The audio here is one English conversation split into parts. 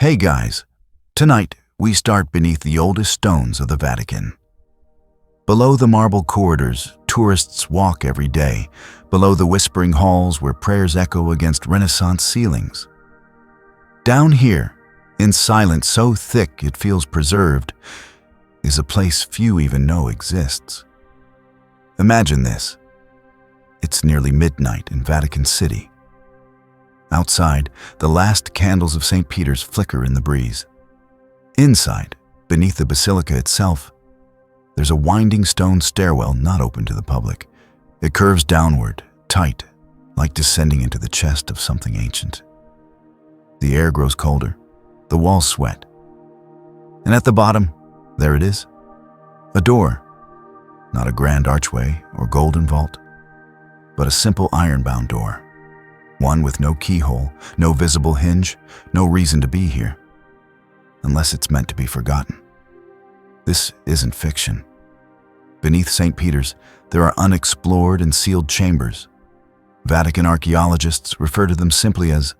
Hey guys, tonight we start beneath the oldest stones of the Vatican. Below the marble corridors tourists walk every day, below the whispering halls where prayers echo against Renaissance ceilings. Down here, in silence so thick it feels preserved, is a place few even know exists. Imagine this. It's nearly midnight in Vatican City. Outside, the last candles of St. Peter's flicker in the breeze. Inside, beneath the Basilica itself, there's a winding stone stairwell not open to the public. It curves downward, tight, like descending into the chest of something ancient. The air grows colder, the walls sweat. And at the bottom, there it is. A door. Not a grand archway or golden vault, but a simple iron-bound door. One with no keyhole, no visible hinge, no reason to be here. Unless it's meant to be forgotten. This isn't fiction. Beneath St. Peter's, there are unexplored and sealed chambers. Vatican archaeologists refer to them simply as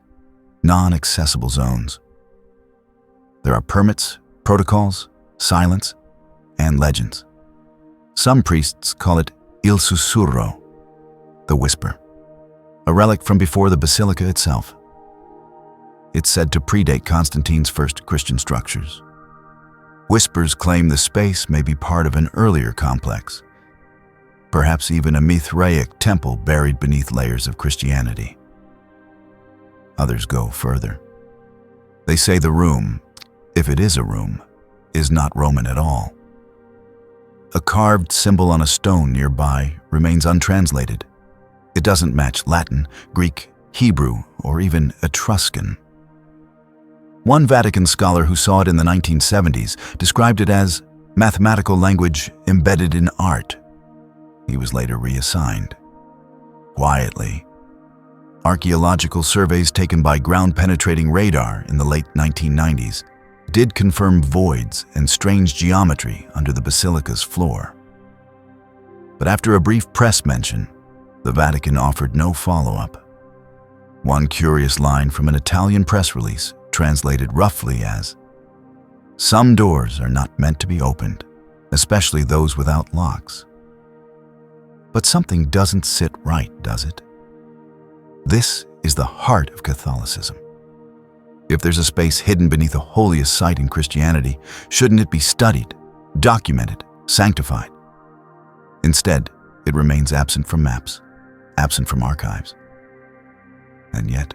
non-accessible zones. There are permits, protocols, silence, and legends. Some priests call it Il Sussurro, the whisper, a relic from before the Basilica itself. It's said to predate Constantine's first Christian structures. Whispers claim the space may be part of an earlier complex, perhaps even a Mithraic temple buried beneath layers of Christianity. Others go further. They say the room, if it is a room, is not Roman at all. A carved symbol on a stone nearby remains untranslated. It doesn't match Latin, Greek, Hebrew, or even Etruscan. One Vatican scholar who saw it in the 1970s described it as mathematical language embedded in art. He was later reassigned. Quietly. Archaeological surveys taken by ground-penetrating radar in the late 1990s did confirm voids and strange geometry under the Basilica's floor. But after a brief press mention, the Vatican offered no follow-up. One curious line from an Italian press release translated roughly as, "Some doors are not meant to be opened, especially those without locks." But something doesn't sit right, does it? This is the heart of Catholicism. If there's a space hidden beneath the holiest site in Christianity, shouldn't it be studied, documented, sanctified? Instead, it remains absent from maps, absent from archives. And yet,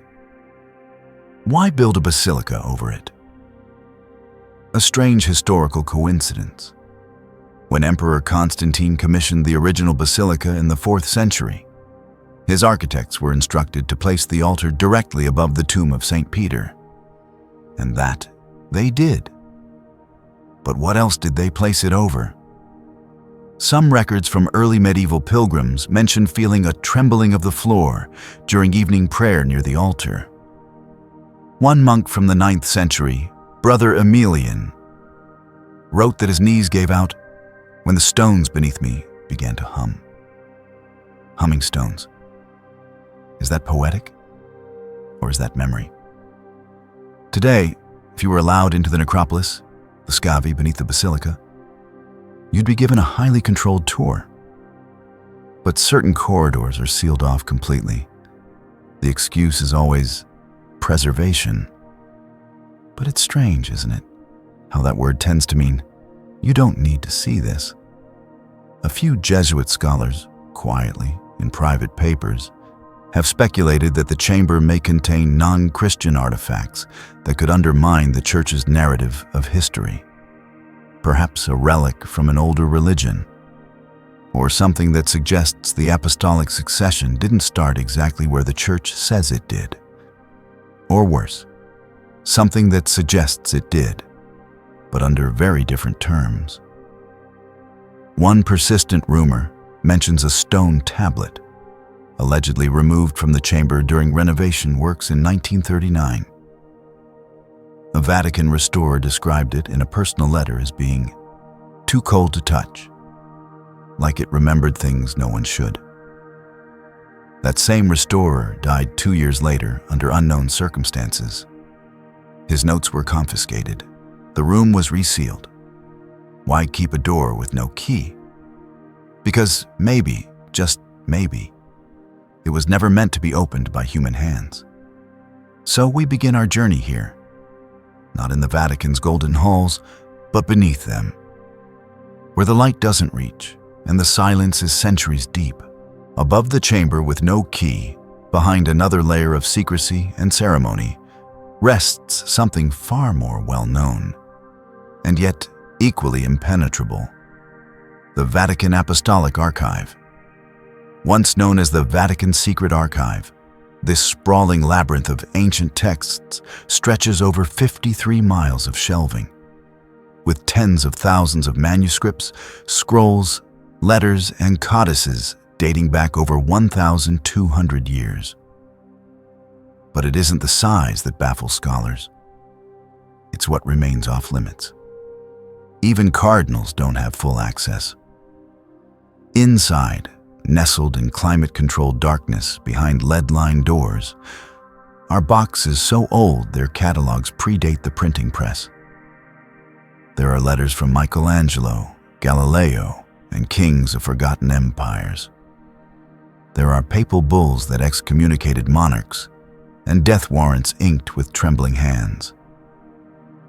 why build a basilica over it? A strange historical coincidence. When Emperor Constantine commissioned the original basilica in the 4th century, his architects were instructed to place the altar directly above the tomb of St. Peter. And that they did. But what else did they place it over? Some records from early medieval pilgrims mention feeling a trembling of the floor during evening prayer near the altar. One monk from the 9th century, Brother Emilian, wrote that his knees gave out when the stones beneath me began to hum. Humming stones. Is that poetic? Or is that memory? Today, if you were allowed into the necropolis, the scavi beneath the basilica, you'd be given a highly controlled tour. But certain corridors are sealed off completely. The excuse is always preservation. But it's strange, isn't it? How that word tends to mean, you don't need to see this. A few Jesuit scholars, quietly, in private papers, have speculated that the chamber may contain non-Christian artifacts that could undermine the Church's narrative of history. Perhaps a relic from an older religion, or something that suggests the apostolic succession didn't start exactly where the Church says it did. Or worse, something that suggests it did, but under very different terms. One persistent rumor mentions a stone tablet, allegedly removed from the chamber during renovation works in 1939. A Vatican restorer described it in a personal letter as being too cold to touch, like it remembered things no one should. That same restorer died 2 years later under unknown circumstances. His notes were confiscated. The room was resealed. Why keep a door with no key? Because maybe, just maybe, it was never meant to be opened by human hands. So we begin our journey here, not in the Vatican's golden halls, but beneath them, where the light doesn't reach and the silence is centuries deep. Above the chamber with no key, behind another layer of secrecy and ceremony, rests something far more well-known, and yet equally impenetrable: the Vatican Apostolic Archive. Once known as the Vatican Secret Archive, this sprawling labyrinth of ancient texts stretches over 53 miles of shelving, with tens of thousands of manuscripts, scrolls, letters, and codices dating back over 1,200 years. But it isn't the size that baffles scholars. It's what remains off limits. Even cardinals don't have full access. Inside, nestled in climate-controlled darkness behind lead-lined doors, are boxes so old their catalogs predate the printing press. There are letters from Michelangelo, Galileo, and kings of forgotten empires. There are papal bulls that excommunicated monarchs, and death warrants inked with trembling hands.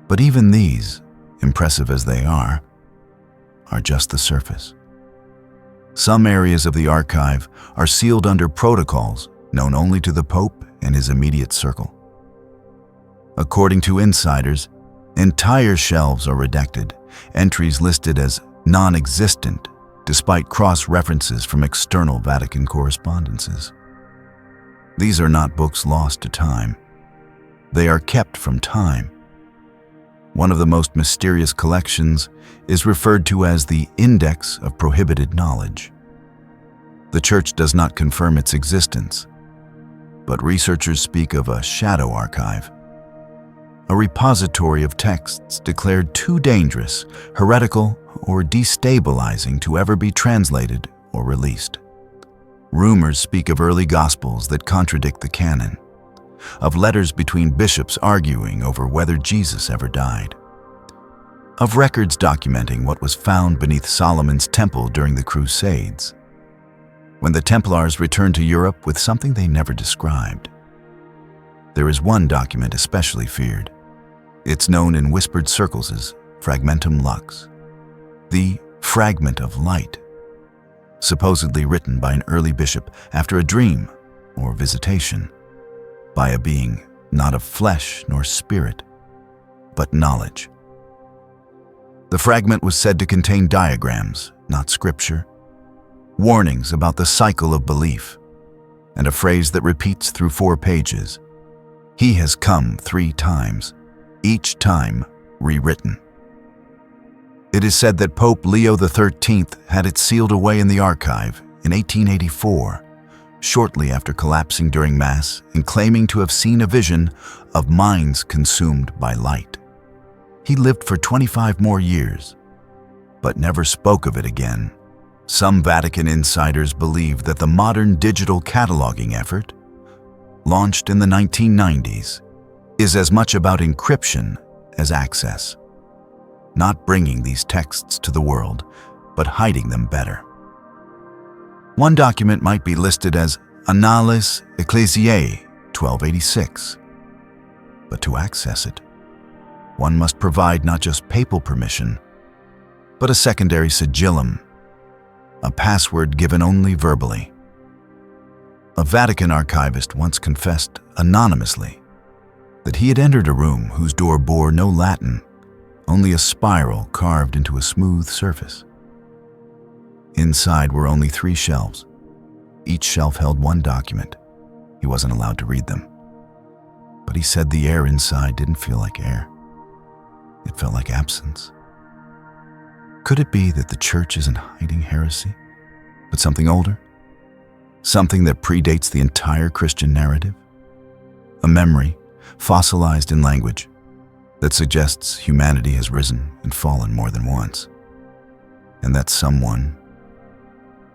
But even these, impressive as they are just the surface. Some areas of the archive are sealed under protocols known only to the Pope and his immediate circle. According to insiders, entire shelves are redacted, entries listed as non-existent, despite cross-references from external Vatican correspondences. These are not books lost to time. They are kept from time. One of the most mysterious collections is referred to as the Index of Prohibited Knowledge. The Church does not confirm its existence, but researchers speak of a shadow archive, a repository of texts declared too dangerous, heretical, or destabilizing to ever be translated or released. Rumors speak of early Gospels that contradict the canon, of letters between bishops arguing over whether Jesus ever died, of records documenting what was found beneath Solomon's temple during the Crusades, when the Templars returned to Europe with something they never described. There is one document especially feared. It's known in whispered circles as Fragmentum Lux, the fragment of light, supposedly written by an early bishop after a dream or visitation, by a being not of flesh nor spirit, but knowledge. The fragment was said to contain diagrams, not scripture, warnings about the cycle of belief, and a phrase that repeats through 4 pages: "He has come 3 times, each time rewritten." It is said that Pope Leo XIII had it sealed away in the archive in 1884, shortly after collapsing during Mass and claiming to have seen a vision of minds consumed by light. He lived for 25 more years, but never spoke of it again. Some Vatican insiders believe that the modern digital cataloging effort, launched in the 1990s, is as much about encryption as access, not bringing these texts to the world, but hiding them better. One document might be listed as Annales Ecclesiae 1286, but to access it, one must provide not just papal permission, but a secondary sigillum, a password given only verbally. A Vatican archivist once confessed anonymously that he had entered a room whose door bore no Latin, only a spiral carved into a smooth surface. Inside were only 3 shelves. Each shelf held 1 document. He wasn't allowed to read them. But he said the air inside didn't feel like air. It felt like absence. Could it be that the Church isn't hiding heresy, but something older? Something that predates the entire Christian narrative? A memory, fossilized in language, that suggests humanity has risen and fallen more than once, and that someone,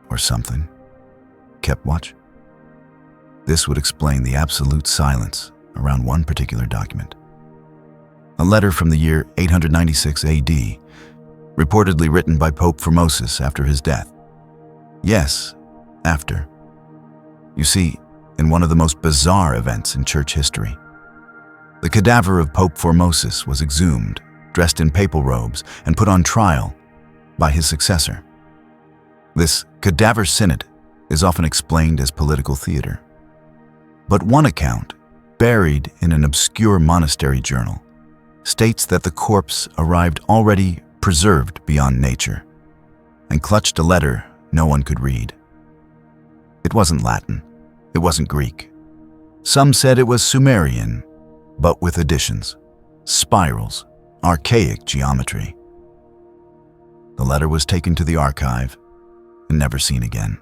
or something, kept watch? This would explain the absolute silence around one particular document. a letter from the year 896 AD, reportedly written by Pope Formosus after his death. Yes, after. You see, in one of the most bizarre events in church history, the cadaver of Pope Formosus was exhumed, dressed in papal robes, and put on trial by his successor. This cadaver synod is often explained as political theater. But one account, buried in an obscure monastery journal, states that the corpse arrived already preserved beyond nature and clutched a letter no one could read. It wasn't Latin. It wasn't Greek. Some said it was Sumerian, but with additions, spirals, archaic geometry. The letter was taken to the archive and never seen again.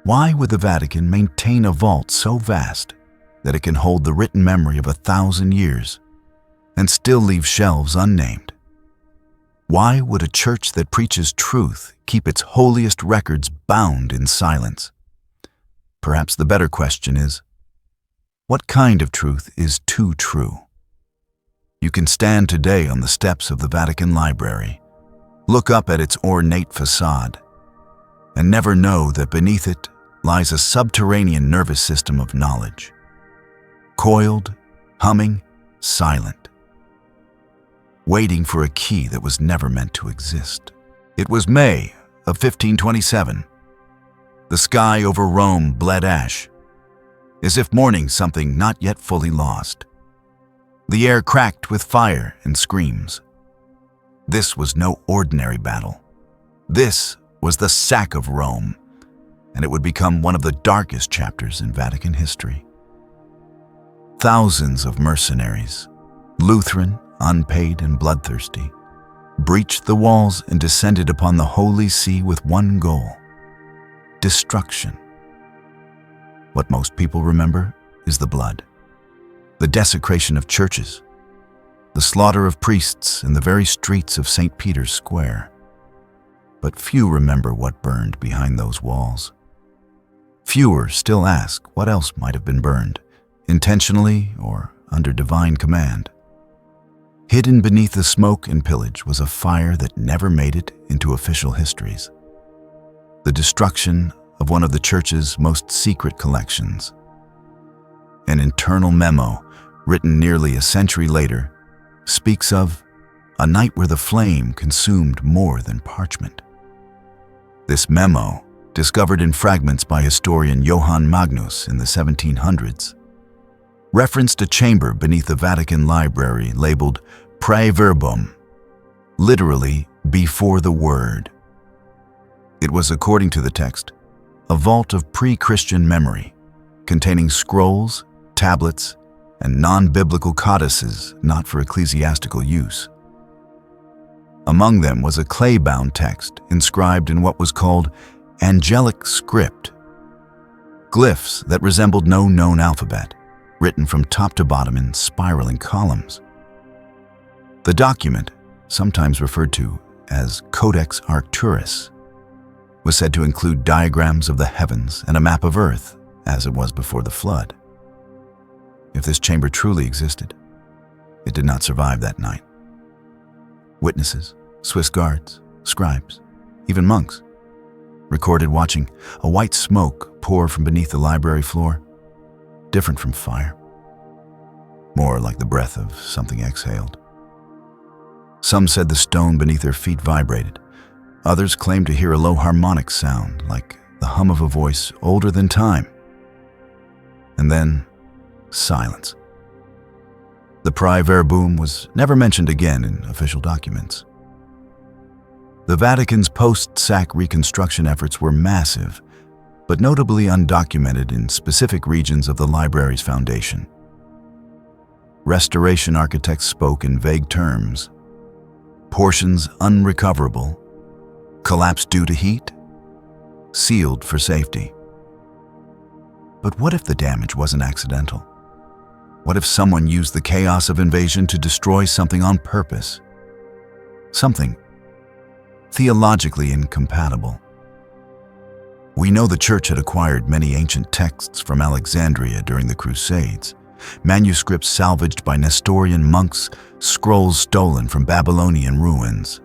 Why would the Vatican maintain a vault so vast that it can hold the written memory of 1,000 years and still leave shelves unnamed? Why would a church that preaches truth keep its holiest records bound in silence? Perhaps the better question is, what kind of truth is too true? You can stand today on the steps of the Vatican Library, look up at its ornate facade, and never know that beneath it lies a subterranean nervous system of knowledge, coiled, humming, silent, waiting for a key that was never meant to exist. It was May of 1527. The sky over Rome bled ash, as if mourning something not yet fully lost. The air cracked with fire and screams. This was no ordinary battle. This was the sack of Rome, and it would become one of the darkest chapters in Vatican history. Thousands of mercenaries, Lutheran, unpaid and bloodthirsty, breached the walls and descended upon the Holy See with one goal: destruction. What most people remember is the blood, the desecration of churches, the slaughter of priests in the very streets of St. Peter's Square. But few remember what burned behind those walls. Fewer still ask what else might have been burned, intentionally or under divine command. Hidden beneath the smoke and pillage was a fire that never made it into official histories: the destruction of one of the church's most secret collections. An internal memo, written nearly a century later, speaks of a night where the flame consumed more than parchment. This memo, discovered in fragments by historian Johann Magnus in the 1700s, referenced a chamber beneath the Vatican Library labeled Prae Verbum, literally before the word. It was, according to the text, a vault of pre-Christian memory, containing scrolls, tablets, and non-biblical codices not for ecclesiastical use. Among them was a clay-bound text inscribed in what was called angelic script, glyphs that resembled no known alphabet, written from top to bottom in spiraling columns. The document, sometimes referred to as Codex Arcturus, was said to include diagrams of the heavens and a map of Earth, as it was before the flood. If this chamber truly existed, it did not survive that night. Witnesses, Swiss guards, scribes, even monks, recorded watching a white smoke pour from beneath the library floor, different from fire, more like the breath of something exhaled. Some said the stone beneath their feet vibrated. Others claimed to hear a low harmonic sound, like the hum of a voice older than time. And then, silence. The Prae Verbum was never mentioned again in official documents. The Vatican's post-sack reconstruction efforts were massive, but notably undocumented in specific regions of the library's foundation. Restoration architects spoke in vague terms: portions unrecoverable, collapse due to heat, sealed for safety. But what if the damage wasn't accidental? What if someone used the chaos of invasion to destroy something on purpose? Something theologically incompatible. We know the Church had acquired many ancient texts from Alexandria during the Crusades, manuscripts salvaged by Nestorian monks, scrolls stolen from Babylonian ruins.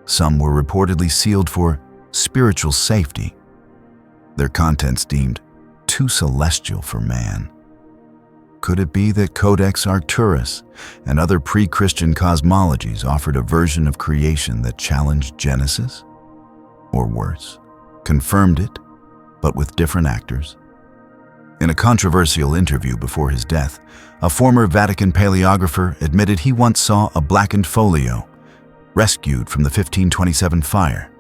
Some were reportedly sealed for spiritual safety, their contents deemed too celestial for man. Could it be that Codex Arcturus and other pre-Christian cosmologies offered a version of creation that challenged Genesis? Or worse, confirmed it, but with different actors? In a controversial interview before his death, a former Vatican paleographer admitted he once saw a blackened folio, rescued from the 1527 fire,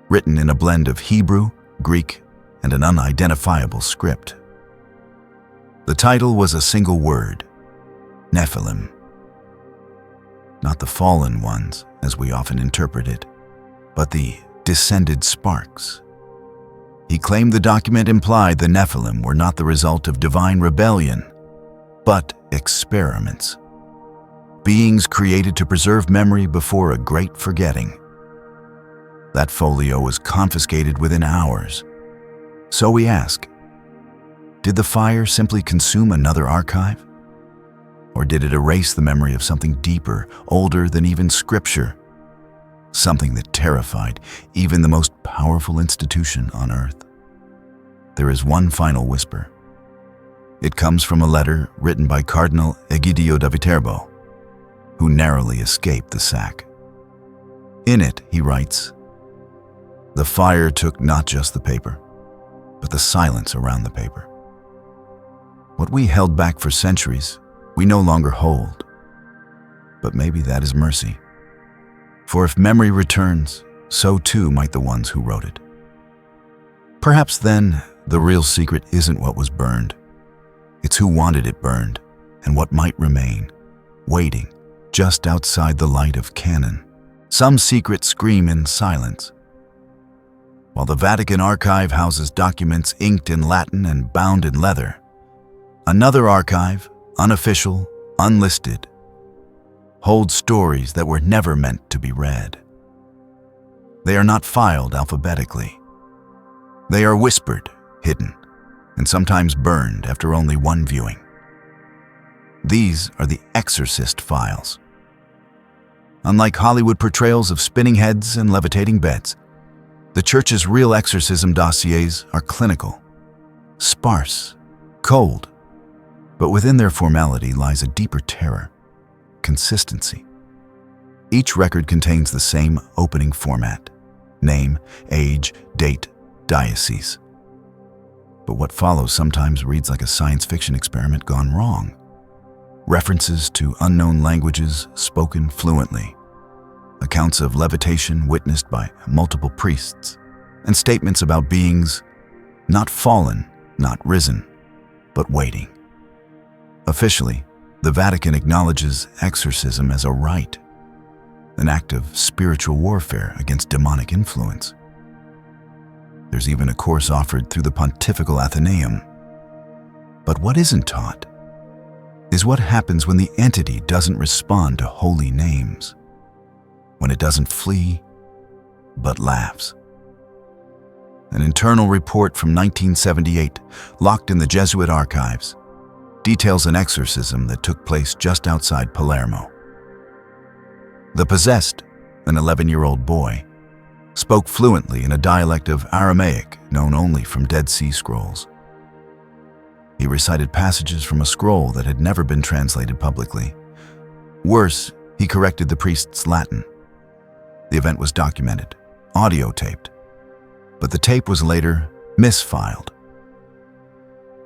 written in a blend of Hebrew, Greek, and an unidentifiable script. The title was a single word: Nephilim. Not the fallen ones, as we often interpret it, but the descended sparks. He claimed the document implied the Nephilim were not the result of divine rebellion, but experiments. Beings created to preserve memory before a great forgetting. That folio was confiscated within hours. So we ask, did the fire simply consume another archive? Or did it erase the memory of something deeper, older than even Scripture? Something that terrified even the most powerful institution on earth. There is one final whisper. It comes from a letter written by Cardinal Egidio da Viterbo, who narrowly escaped the sack. In it, he writes, "The fire took not just the paper, but the silence around the paper. What we held back for centuries, we no longer hold. But maybe that is mercy. For if memory returns, so too might the ones who wrote it. Perhaps then, the real secret isn't what was burned. It's who wanted it burned, and what might remain, waiting just outside the light of canon. Some secrets scream in silence. While the Vatican Archive houses documents inked in Latin and bound in leather, another archive, unofficial, unlisted, holds stories that were never meant to be read. They are not filed alphabetically. They are whispered, hidden, and sometimes burned after only one viewing. These are the exorcist files. Unlike Hollywood portrayals of spinning heads and levitating beds, the Church's real exorcism dossiers are clinical, sparse, cold, but within their formality lies a deeper terror: consistency. Each record contains the same opening format: name, age, date, diocese. But what follows sometimes reads like a science fiction experiment gone wrong. References to unknown languages spoken fluently, accounts of levitation witnessed by multiple priests, and statements about beings not fallen, not risen, but waiting. Officially, the Vatican acknowledges exorcism as a rite, an act of spiritual warfare against demonic influence. There's even a course offered through the Pontifical Athenaeum. But what isn't taught is what happens when the entity doesn't respond to holy names, when it doesn't flee, but laughs. An internal report from 1978, locked in the Jesuit archives, details an exorcism that took place just outside Palermo. The possessed, an 11-year-old boy, spoke fluently in a dialect of Aramaic known only from Dead Sea Scrolls. He recited passages from a scroll that had never been translated publicly. Worse, he corrected the priest's Latin. The event was documented, audio taped, but the tape was later misfiled.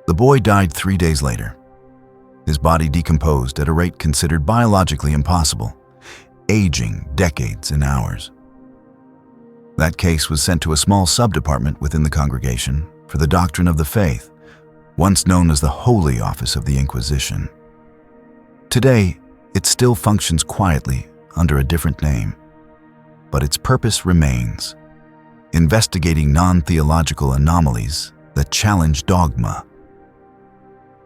The boy died 3 days later. His body decomposed at a rate considered biologically impossible, aging decades in hours. That case was sent to a small subdepartment within the congregation for the doctrine of the faith, once known as the Holy Office of the Inquisition. Today, it still functions quietly under a different name, but its purpose remains: investigating non-theological anomalies that challenge dogma.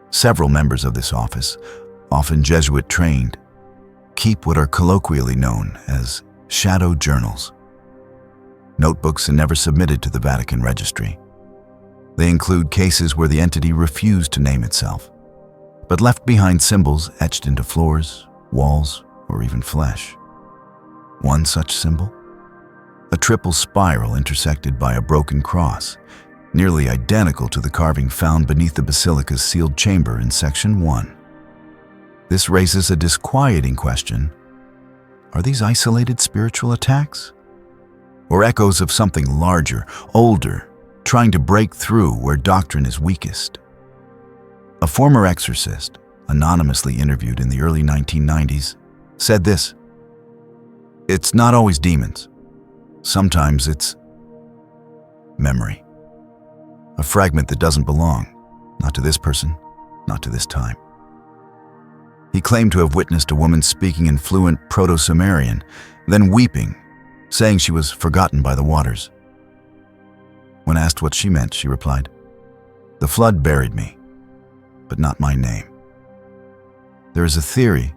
Several members of this office, often Jesuit-trained, keep what are colloquially known as shadow journals. Notebooks are never submitted to the Vatican registry. They include cases where the entity refused to name itself, but left behind symbols etched into floors, walls, or even flesh. One such symbol? A triple spiral intersected by a broken cross, nearly identical to the carving found beneath the Basilica's sealed chamber in Section 1. This raises a disquieting question. Are these isolated spiritual attacks? Or echoes of something larger, older, trying to break through where doctrine is weakest? A former exorcist, anonymously interviewed in the early 1990s, said this: "It's not always demons. Sometimes it's memory. A fragment that doesn't belong, not to this person, not to this time." He claimed to have witnessed a woman speaking in fluent Proto-Sumerian, then weeping, saying she was forgotten by the waters. When asked what she meant, she replied, "The flood buried me, but not my name." There is a theory,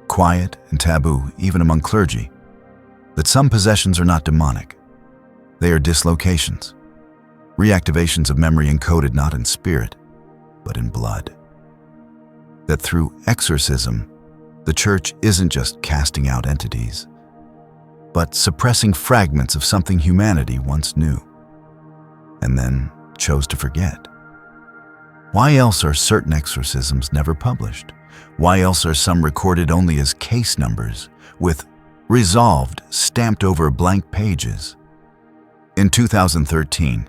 quiet and taboo even among clergy, that some possessions are not demonic. They are dislocations, reactivations of memory encoded not in spirit, but in blood. That through exorcism, the church isn't just casting out entities, but suppressing fragments of something humanity once knew, and then chose to forget. Why else are certain exorcisms never published? Why else are some recorded only as case numbers, with "resolved" stamped over blank pages? In 2013,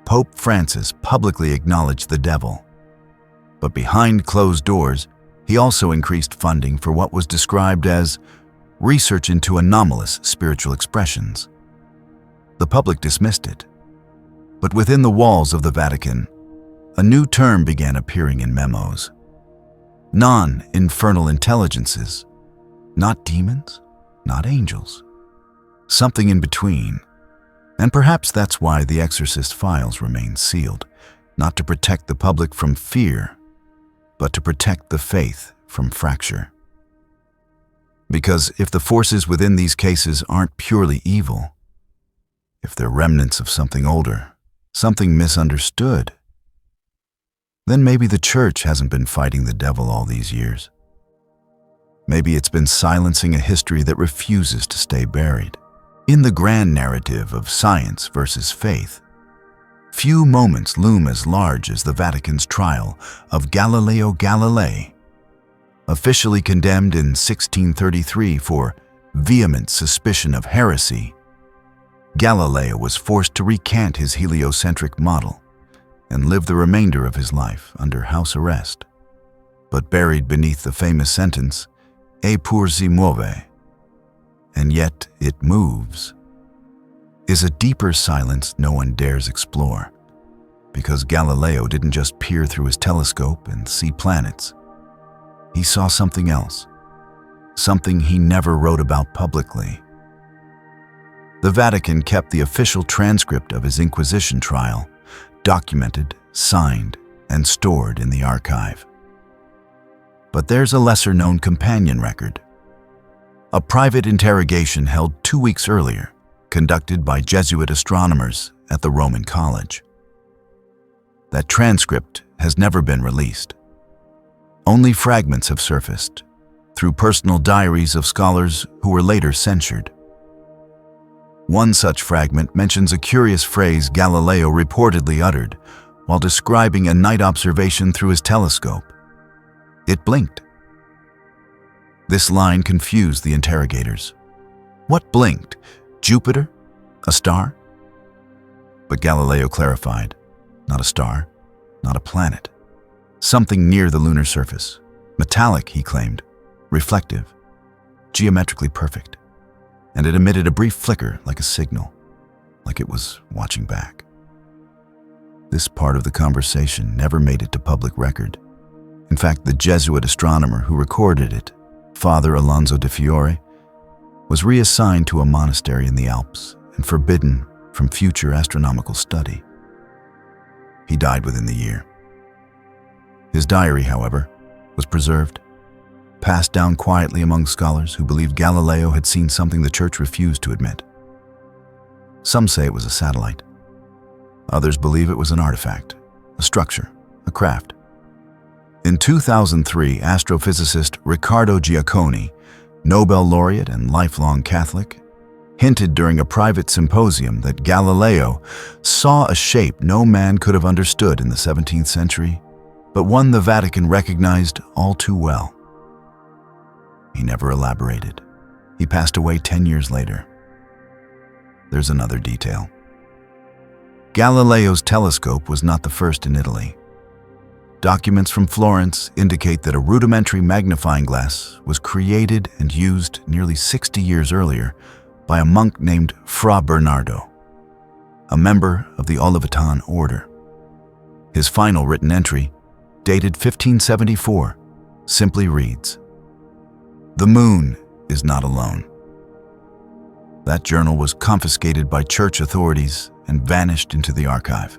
Pope Francis publicly acknowledged the devil. But behind closed doors, he also increased funding for what was described as research into anomalous spiritual expressions. The public dismissed it. But within the walls of the Vatican, a new term began appearing in memos. Non-infernal intelligences. Not demons, not angels. Something in between. And perhaps that's why the Exorcist files remain sealed, not to protect the public from fear, but to protect the faith from fracture. Because if the forces within these cases aren't purely evil, if they're remnants of something older, something misunderstood, then maybe the church hasn't been fighting the devil all these years. Maybe it's been silencing a history that refuses to stay buried. In the grand narrative of science versus faith, few moments loom as large as the Vatican's trial of Galileo Galilei. Officially condemned in 1633 for vehement suspicion of heresy, Galileo was forced to recant his heliocentric model and live the remainder of his life under house arrest. But buried beneath the famous sentence, "Eppur si muove," and yet it moves, is a deeper silence no one dares explore, because Galileo didn't just peer through his telescope and see planets. He saw something else, something he never wrote about publicly. The Vatican kept the official transcript of his Inquisition trial, documented, signed, and stored in the archive. But there's a lesser-known companion record. A private interrogation held 2 weeks earlier, conducted by Jesuit astronomers at the Roman College. That transcript has never been released. Only fragments have surfaced, through personal diaries of scholars who were later censured. One such fragment mentions a curious phrase Galileo reportedly uttered while describing a night observation through his telescope. It blinked. This line confused the interrogators. What blinked? Jupiter? A star? But Galileo clarified, not a star, not a planet. Something near the lunar surface. Metallic, he claimed, reflective, geometrically perfect. And it emitted a brief flicker like a signal, like it was watching back. This part of the conversation never made it to public record. In fact, the Jesuit astronomer who recorded it, Father Alonso de Fiore, was reassigned to a monastery in the Alps and forbidden from future astronomical study. He died within the year. His diary, however, was preserved, passed down quietly among scholars who believed Galileo had seen something the church refused to admit. Some say it was a satellite. Others believe it was an artifact, a structure, a craft. In 2003, astrophysicist Riccardo Giacconi, Nobel laureate and lifelong Catholic, hinted during a private symposium that Galileo saw a shape no man could have understood in the 17th century, but one the Vatican recognized all too well. He never elaborated. He passed away 10 years later. There's another detail. Galileo's telescope was not the first in Italy. Documents from Florence indicate that a rudimentary magnifying glass was created and used nearly 60 years earlier by a monk named Fra Bernardo, a member of the Olivetan order. His final written entry, dated 1574, simply reads, "The moon is not alone." That journal was confiscated by church authorities and vanished into the archive.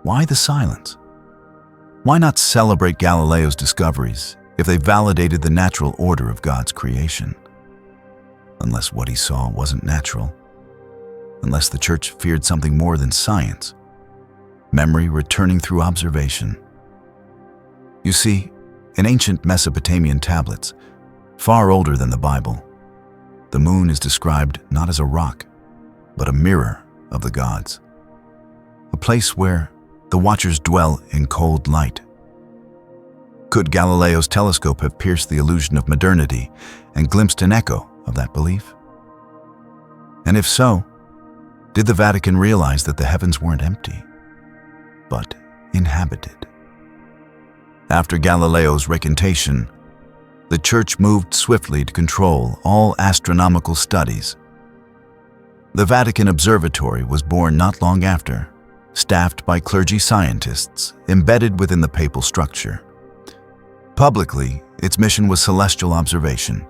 Why the silence? Why not celebrate Galileo's discoveries if they validated the natural order of God's creation? Unless what he saw wasn't natural. Unless the church feared something more than science. Memory returning through observation. You see, in ancient Mesopotamian tablets, far older than the Bible, the moon is described not as a rock, but a mirror of the gods. A place where the watchers dwell in cold light. Could Galileo's telescope have pierced the illusion of modernity and glimpsed an echo of that belief? And if so, did the Vatican realize that the heavens weren't empty, but inhabited? After Galileo's recantation, the Church moved swiftly to control all astronomical studies. The Vatican Observatory was born not long after, staffed by clergy scientists embedded within the papal structure. Publicly, its mission was celestial observation.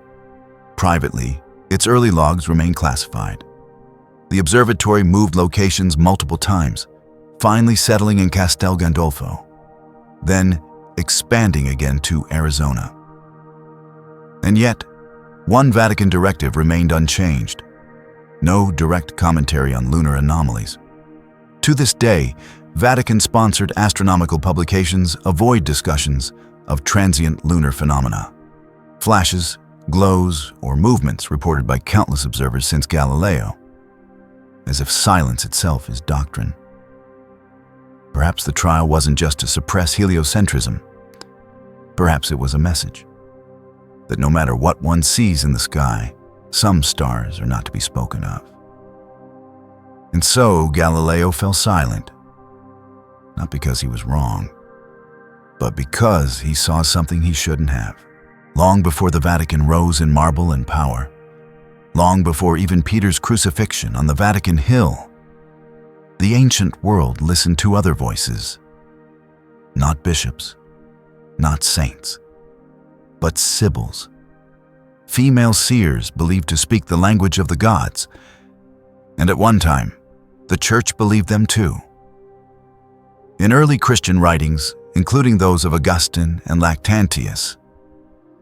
Privately, its early logs remain classified. The observatory moved locations multiple times, finally settling in Castel Gandolfo, then expanding again to Arizona. And yet, one Vatican directive remained unchanged: no direct commentary on lunar anomalies. To this day, Vatican-sponsored astronomical publications avoid discussions of transient lunar phenomena, flashes, glows, or movements reported by countless observers since Galileo, as if silence itself is doctrine. Perhaps the trial wasn't just to suppress heliocentrism. Perhaps it was a message that no matter what one sees in the sky, some stars are not to be spoken of. And so Galileo fell silent, not because he was wrong, but because he saw something he shouldn't have. Long before the Vatican rose in marble and power, long before even Peter's crucifixion on the Vatican Hill, the ancient world listened to other voices. Not bishops, not saints, but sibyls. Female seers believed to speak the language of the gods, and at one time, the Church believed them too. In early Christian writings, including those of Augustine and Lactantius,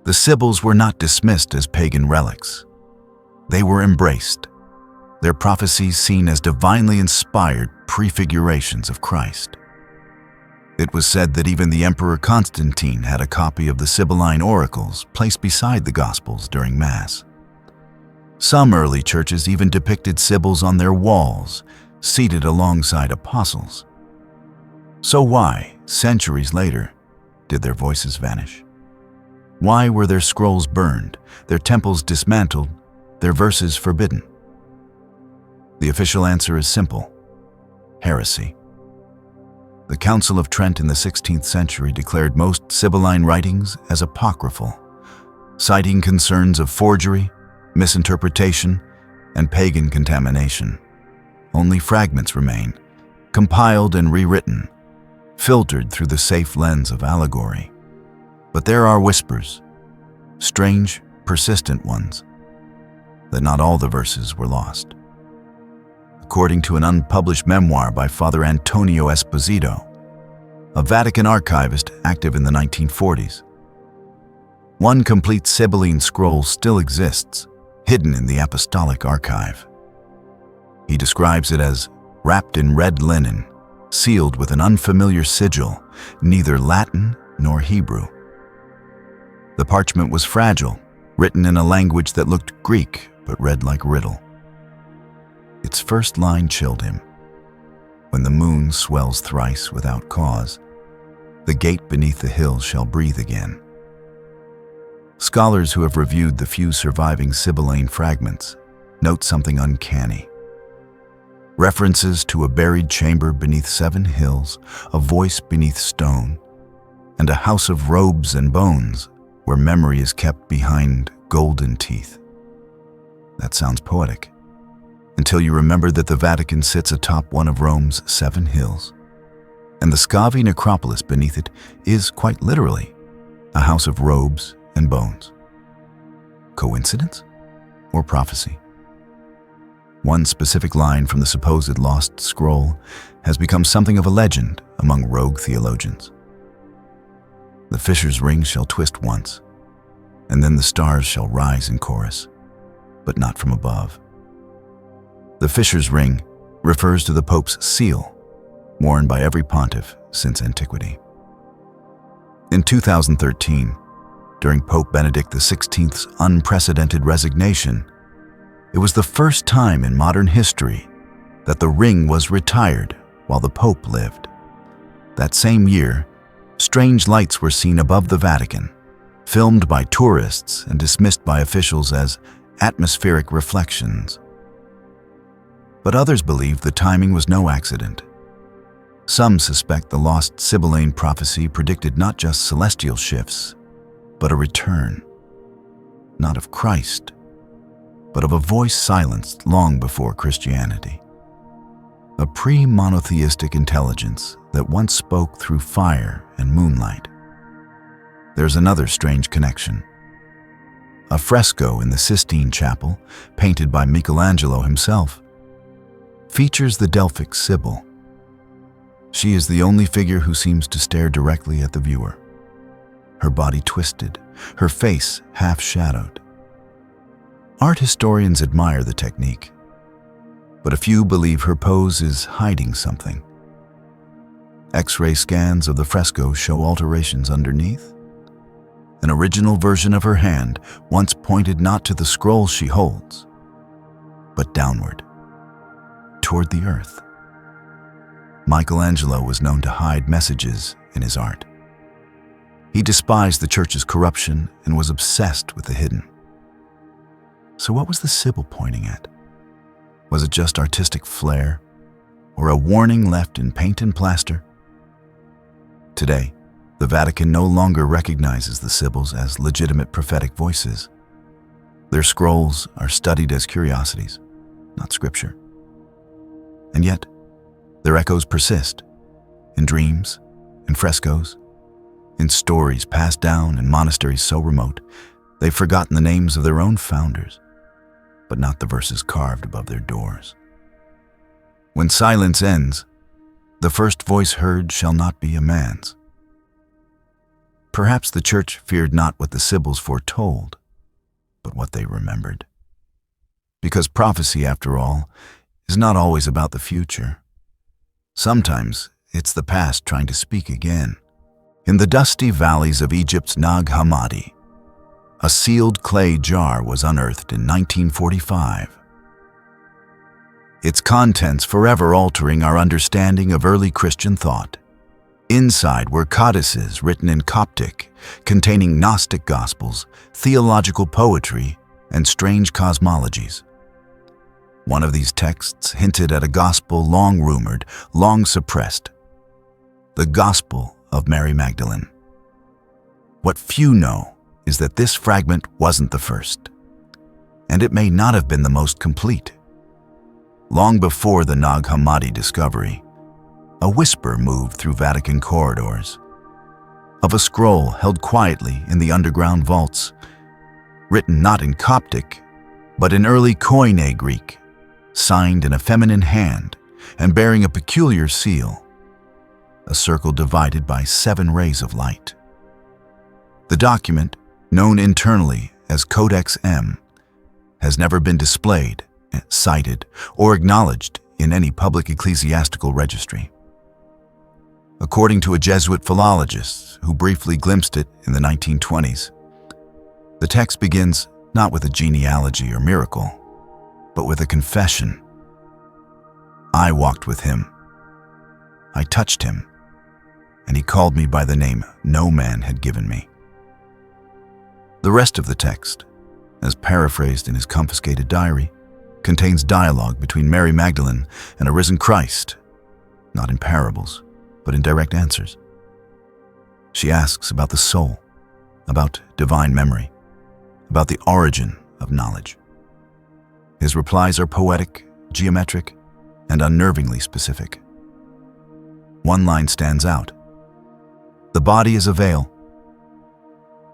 the sibyls were not dismissed as pagan relics. They were embraced, their prophecies seen as divinely inspired prefigurations of Christ. It was said that even the Emperor Constantine had a copy of the Sibylline oracles placed beside the Gospels during Mass. Some early churches even depicted sibyls on their walls, seated alongside apostles. So why, centuries later, did their voices vanish? Why were their scrolls burned, their temples dismantled, their verses forbidden? The official answer is simple: heresy. The Council of Trent in the 16th century declared most Sibylline writings as apocryphal, citing concerns of forgery, misinterpretation, and pagan contamination. Only fragments remain, compiled and rewritten, filtered through the safe lens of allegory. But there are whispers, strange, persistent ones, that not all the verses were lost. According to an unpublished memoir by Father Antonio Esposito, a Vatican archivist active in the 1940s, one complete Sibylline scroll still exists, hidden in the Apostolic Archive. He describes it as wrapped in red linen, sealed with an unfamiliar sigil, neither Latin nor Hebrew. The parchment was fragile, written in a language that looked Greek but read like riddle. Its first line chilled him. When the moon swells thrice without cause, the gate beneath the hill shall breathe again. Scholars who have reviewed the few surviving Sibylline fragments note something uncanny. References to a buried chamber beneath 7 hills, a voice beneath stone, and a house of robes and bones where memory is kept behind golden teeth. That sounds poetic, until you remember that the Vatican sits atop one of Rome's 7 hills, and the Scavi necropolis beneath it is, quite literally, a house of robes and bones. Coincidence or prophecy? One specific line from the supposed lost scroll has become something of a legend among rogue theologians. The fisher's ring shall twist once, and then the stars shall rise in chorus, but not from above. The fisher's ring refers to the Pope's seal, worn by every pontiff since antiquity. In 2013, during Pope Benedict XVI's unprecedented resignation, it was the first time in modern history that the ring was retired while the Pope lived. That same year, strange lights were seen above the Vatican, filmed by tourists and dismissed by officials as atmospheric reflections. But others believe the timing was no accident. Some suspect the lost Sibylline prophecy predicted not just celestial shifts, but a return, not of Christ, but of a voice silenced long before Christianity. A pre-monotheistic intelligence that once spoke through fire and moonlight. There's another strange connection. A fresco in the Sistine Chapel, painted by Michelangelo himself, features the Delphic Sibyl. She is the only figure who seems to stare directly at the viewer, her body twisted, her face half-shadowed. Art historians admire the technique, but a few believe her pose is hiding something. X-ray scans of the fresco show alterations underneath. An original version of her hand once pointed not to the scroll she holds, but downward, toward the earth. Michelangelo was known to hide messages in his art. He despised the church's corruption and was obsessed with the hidden. So what was the Sibyl pointing at? Was it just artistic flair, or a warning left in paint and plaster? Today, the Vatican no longer recognizes the Sibyls as legitimate prophetic voices. Their scrolls are studied as curiosities, not scripture. And yet, their echoes persist in dreams, in frescoes, in stories passed down in monasteries so remote, they've forgotten the names of their own founders, but not the verses carved above their doors. When silence ends, the first voice heard shall not be a man's. Perhaps the church feared not what the Sibyls foretold, but what they remembered. Because prophecy, after all, is not always about the future. Sometimes it's the past trying to speak again. In the dusty valleys of Egypt's Nag Hammadi, a sealed clay jar was unearthed in 1945. Its contents forever altering our understanding of early Christian thought. Inside were codices written in Coptic, containing Gnostic gospels, theological poetry, and strange cosmologies. One of these texts hinted at a gospel long rumored, long suppressed, the Gospel of Mary Magdalene. What few know is that this fragment wasn't the first, and it may not have been the most complete. Long before the Nag Hammadi discovery, a whisper moved through Vatican corridors of a scroll held quietly in the underground vaults, written not in Coptic, but in early Koine Greek, signed in a feminine hand and bearing a peculiar seal, a circle divided by 7 rays of light. The document, known internally as Codex M, has never been displayed, cited, or acknowledged in any public ecclesiastical registry. according to a Jesuit philologist who briefly glimpsed it in the 1920s. The text begins not with a genealogy or miracle, but with a confession. I walked with him. I touched him, and he called me by the name no man had given me. The rest of the text, as paraphrased in his confiscated diary, contains dialogue between Mary Magdalene and a risen Christ, not in parables, but in direct answers. She asks about the soul, about divine memory, about the origin of knowledge. His replies are poetic, geometric, and unnervingly specific. One line stands out. The body is a veil.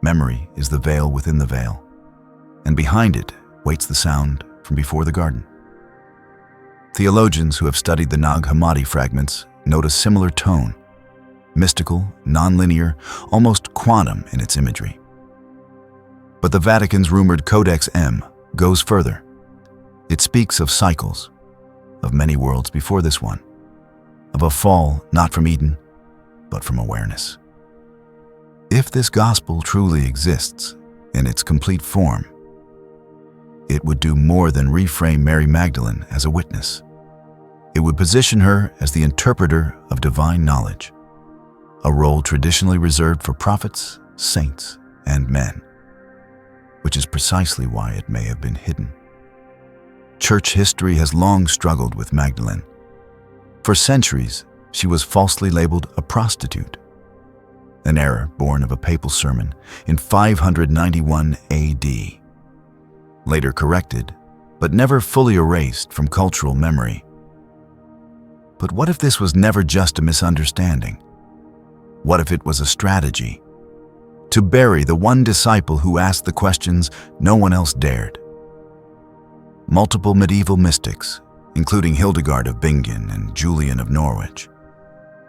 Memory is the veil within the veil, and behind it waits the sound from before the garden. Theologians who have studied the Nag Hammadi fragments note a similar tone, mystical, nonlinear, almost quantum in its imagery. But the Vatican's rumored Codex M goes further. It speaks of cycles, of many worlds before this one, of a fall not from Eden, but from awareness. If this gospel truly exists in its complete form, it would do more than reframe Mary Magdalene as a witness. It would position her as the interpreter of divine knowledge, a role traditionally reserved for prophets, saints, and men, which is precisely why it may have been hidden. Church history has long struggled with Magdalene. For centuries, she was falsely labeled a prostitute, an error born of a papal sermon in 591 AD. Later corrected, but never fully erased from cultural memory. But what if this was never just a misunderstanding? What if it was a strategy to bury the one disciple who asked the questions no one else dared? Multiple medieval mystics, including Hildegard of Bingen and Julian of Norwich,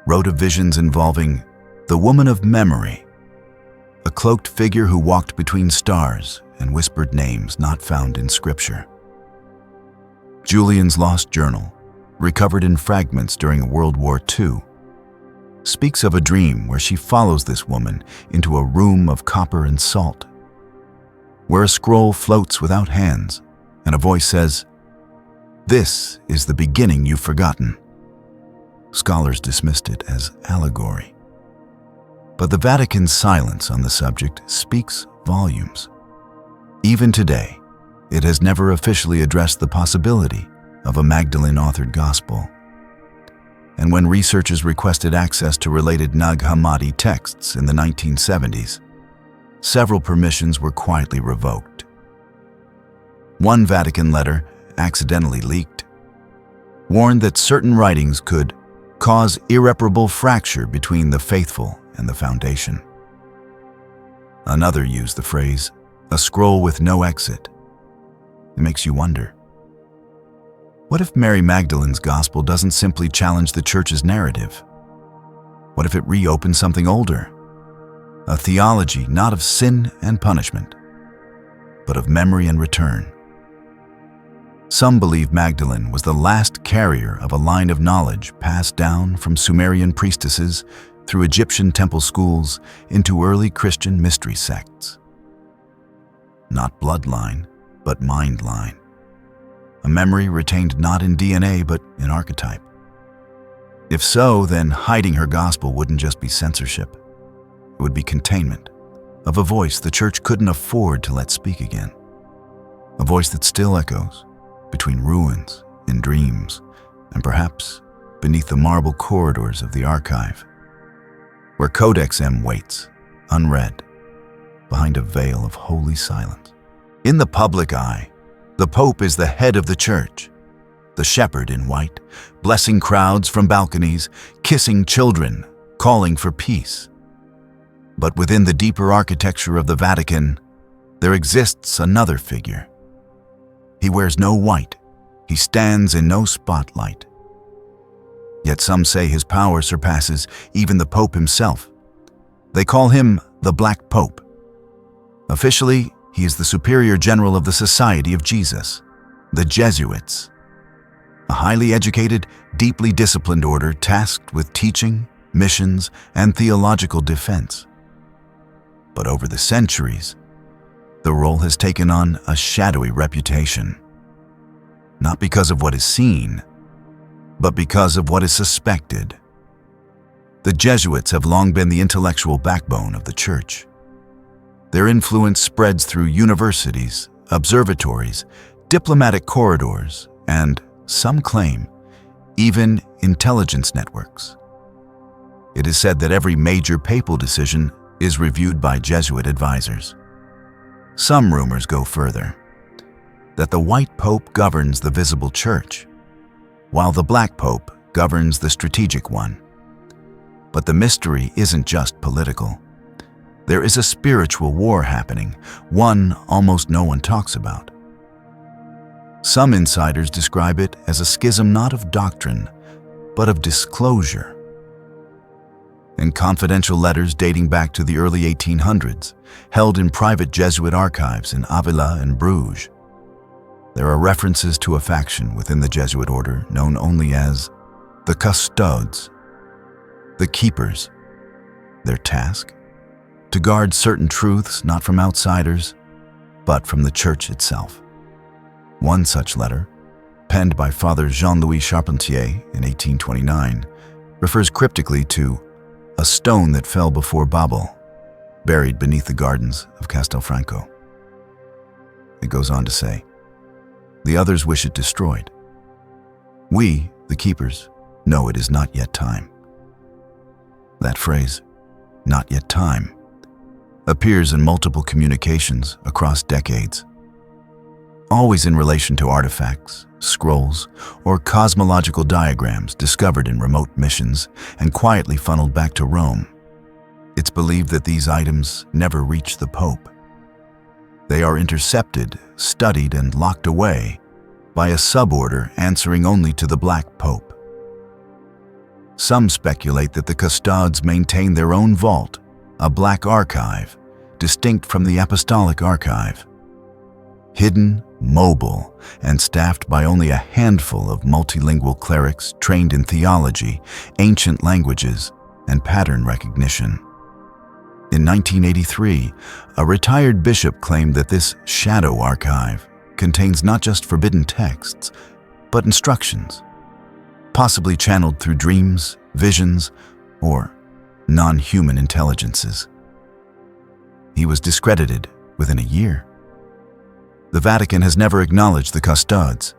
wrote of visions involving the woman of memory, a cloaked figure who walked between stars and whispered names not found in Scripture. Julian's lost journal, recovered in fragments during World War II, speaks of a dream where she follows this woman into a room of copper and salt, where a scroll floats without hands, and a voice says, "This is the beginning you've forgotten." Scholars dismissed it as allegory. But the Vatican's silence on the subject speaks volumes. Even today, it has never officially addressed the possibility of a Magdalene-authored gospel. And when researchers requested access to related Nag Hammadi texts in the 1970s, several permissions were quietly revoked. One Vatican letter, accidentally leaked, warned that certain writings could cause irreparable fracture between the faithful and the foundation. Another used the phrase, "a scroll with no exit." It makes you wonder, what if Mary Magdalene's gospel doesn't simply challenge the church's narrative? What if it reopens something older? A theology not of sin and punishment, but of memory and return. Some believe Magdalene was the last carrier of a line of knowledge passed down from Sumerian priestesses through Egyptian temple schools into early Christian mystery sects. Not bloodline, but mind line. A memory retained not in DNA, but in archetype. If so, then hiding her gospel wouldn't just be censorship. It would be containment of a voice the church couldn't afford to let speak again. A voice that still echoes between ruins, in dreams, and perhaps beneath the marble corridors of the archive, where Codex M waits, unread, behind a veil of holy silence. In the public eye, the Pope is the head of the church, the shepherd in white, blessing crowds from balconies, kissing children, calling for peace. But within the deeper architecture of the Vatican, there exists another figure. He wears no white, he stands in no spotlight. Yet some say his power surpasses even the Pope himself. They call him the Black Pope. Officially, he is the Superior General of the Society of Jesus, the Jesuits, a highly educated, deeply disciplined order tasked with teaching, missions, and theological defense. But over the centuries, the role has taken on a shadowy reputation, not because of what is seen, but because of what is suspected. The Jesuits have long been the intellectual backbone of the Church. Their influence spreads through universities, observatories, diplomatic corridors, and, some claim, even intelligence networks. It is said that every major papal decision is reviewed by Jesuit advisors. Some rumors go further, that the White Pope governs the visible Church, while the Black Pope governs the strategic one. But the mystery isn't just political. There is a spiritual war happening, one almost no one talks about. Some insiders describe it as a schism not of doctrine, but of disclosure. In confidential letters dating back to the early 1800s, held in private Jesuit archives in Avila and Bruges, there are references to a faction within the Jesuit order known only as the Custodes, the Keepers. Their task? To guard certain truths not from outsiders, but from the Church itself. One such letter, penned by Father Jean-Louis Charpentier in 1829, refers cryptically to a stone that fell before Babel, buried beneath the gardens of Castelfranco. It goes on to say, the others wish it destroyed. We, the Keepers, know it is not yet time. That phrase, not yet time, appears in multiple communications across decades, always in relation to artifacts, scrolls, or cosmological diagrams discovered in remote missions and quietly funneled back to Rome. It's believed that these items never reach the Pope. They are intercepted, studied, and locked away by a suborder answering only to the Black Pope. Some speculate that the Custodes maintain their own vault, a black archive, distinct from the Apostolic Archive. Hidden, mobile, and staffed by only a handful of multilingual clerics trained in theology, ancient languages, and pattern recognition. In 1983, a retired bishop claimed that this shadow archive contains not just forbidden texts, but instructions, possibly channeled through dreams, visions, or non-human intelligences. He was discredited within a year. The Vatican has never acknowledged the Custodes,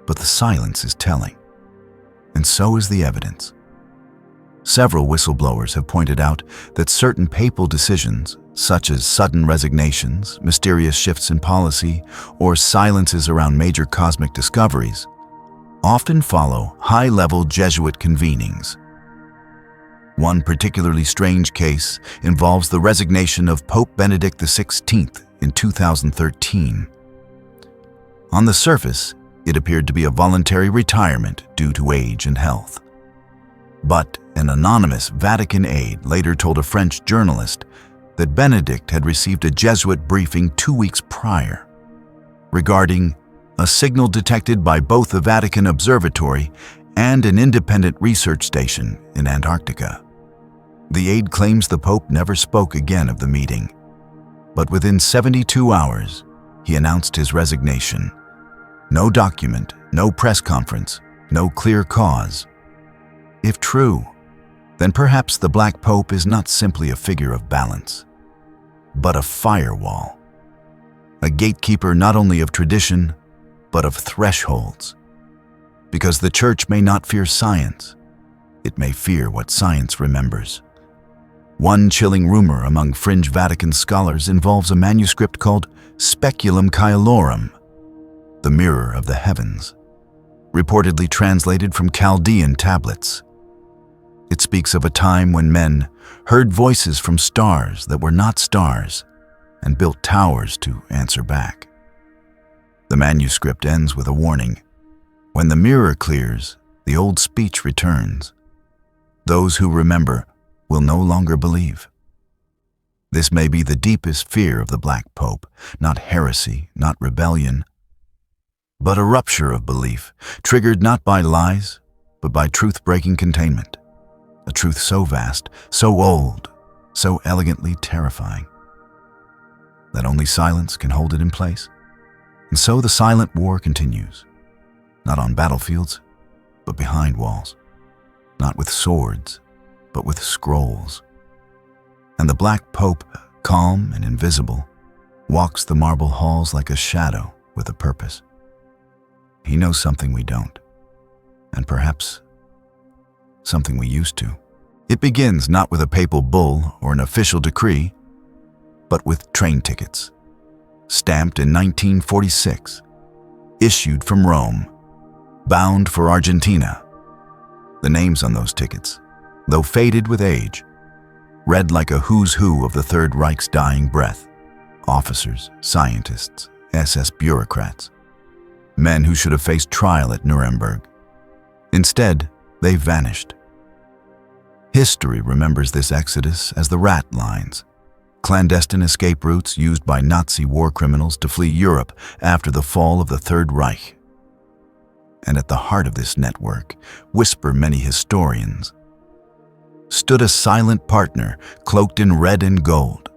but the silence is telling, and so is the evidence. Several whistleblowers have pointed out that certain papal decisions, such as sudden resignations, mysterious shifts in policy, or silences around major cosmic discoveries, often follow high-level Jesuit convenings. One particularly strange case involves the resignation of Pope Benedict XVI in 2013. On the surface, it appeared to be a voluntary retirement due to age and health. But an anonymous Vatican aide later told a French journalist that Benedict had received a Jesuit briefing 2 weeks prior regarding a signal detected by both the Vatican Observatory and an independent research station in Antarctica. The aide claims the Pope never spoke again of the meeting, but within 72 hours, he announced his resignation. No document, no press conference, no clear cause. If true, then perhaps the Black Pope is not simply a figure of balance, but a firewall, a gatekeeper not only of tradition, but of thresholds. Because the Church may not fear science, it may fear what science remembers. One chilling rumor among fringe Vatican scholars involves a manuscript called Speculum Caelorum, the Mirror of the Heavens, reportedly translated from Chaldean tablets. It speaks of a time when men heard voices from stars that were not stars and built towers to answer back. The manuscript ends with a warning. When the mirror clears, the old speech returns. Those who remember will no longer believe. This may be the deepest fear of the Black Pope, not heresy, not rebellion, but a rupture of belief, triggered not by lies, but by truth-breaking containment, a truth so vast, so old, so elegantly terrifying, that only silence can hold it in place. And so the silent war continues, not on battlefields, but behind walls, not with swords, but with scrolls. And the Black Pope, calm and invisible, walks the marble halls like a shadow with a purpose. He knows something we don't, and perhaps something we used to. It begins not with a papal bull or an official decree, but with train tickets, stamped in 1946, issued from Rome, bound for Argentina. The names on those tickets, though faded with age, read like a who's who of the Third Reich's dying breath: officers, scientists, SS bureaucrats, men who should have faced trial at Nuremberg. Instead, they vanished. History remembers this exodus as the rat lines, clandestine escape routes used by Nazi war criminals to flee Europe after the fall of the Third Reich. And at the heart of this network, whisper many historians, stood a silent partner cloaked in red and gold: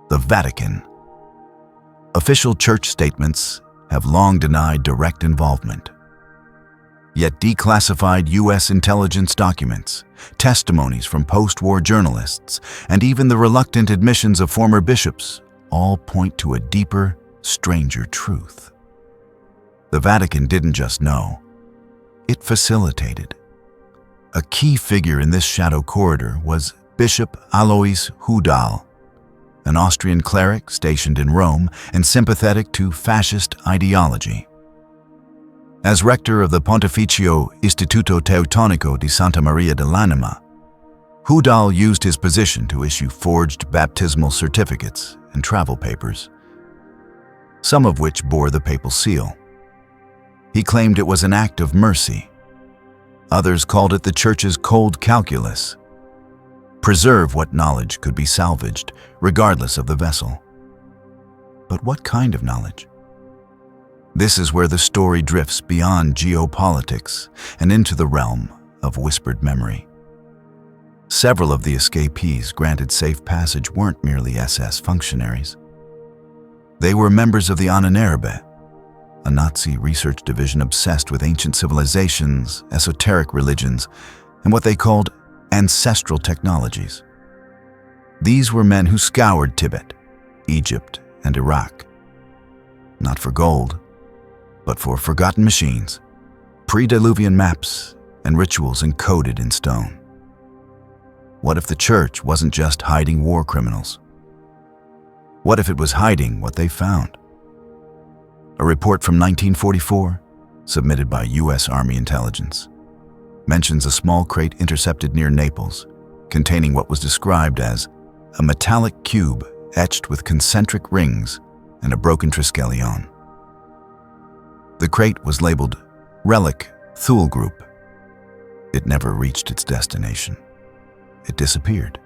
the Vatican. Official church statements have long denied direct involvement. Yet declassified U.S. intelligence documents, testimonies from post-war journalists, and even the reluctant admissions of former bishops all point to a deeper, stranger truth. The Vatican didn't just know, it facilitated. A key figure in this shadow corridor was Bishop Alois Hudal, an Austrian cleric stationed in Rome and sympathetic to fascist ideology. As rector of the Pontificio Istituto Teutonico di Santa Maria dell'Anima, Hudal used his position to issue forged baptismal certificates and travel papers, some of which bore the papal seal. He claimed it was an act of mercy. Others called it the Church's cold calculus: preserve what knowledge could be salvaged, regardless of the vessel. But what kind of knowledge? This is where the story drifts beyond geopolitics and into the realm of whispered memory. Several of the escapees granted safe passage weren't merely SS functionaries. They were members of the Ahnenerbe, a Nazi research division obsessed with ancient civilizations, esoteric religions, and what they called ancestral technologies. These were men who scoured Tibet, Egypt, and Iraq, not for gold, but for forgotten machines, pre-Diluvian maps, and rituals encoded in stone. What if the Church wasn't just hiding war criminals? What if it was hiding what they found? A report from 1944, submitted by U.S. Army intelligence, mentions a small crate intercepted near Naples, containing what was described as a metallic cube etched with concentric rings and a broken triskelion. The crate was labeled Relic Thule Group. It never reached its destination. It disappeared.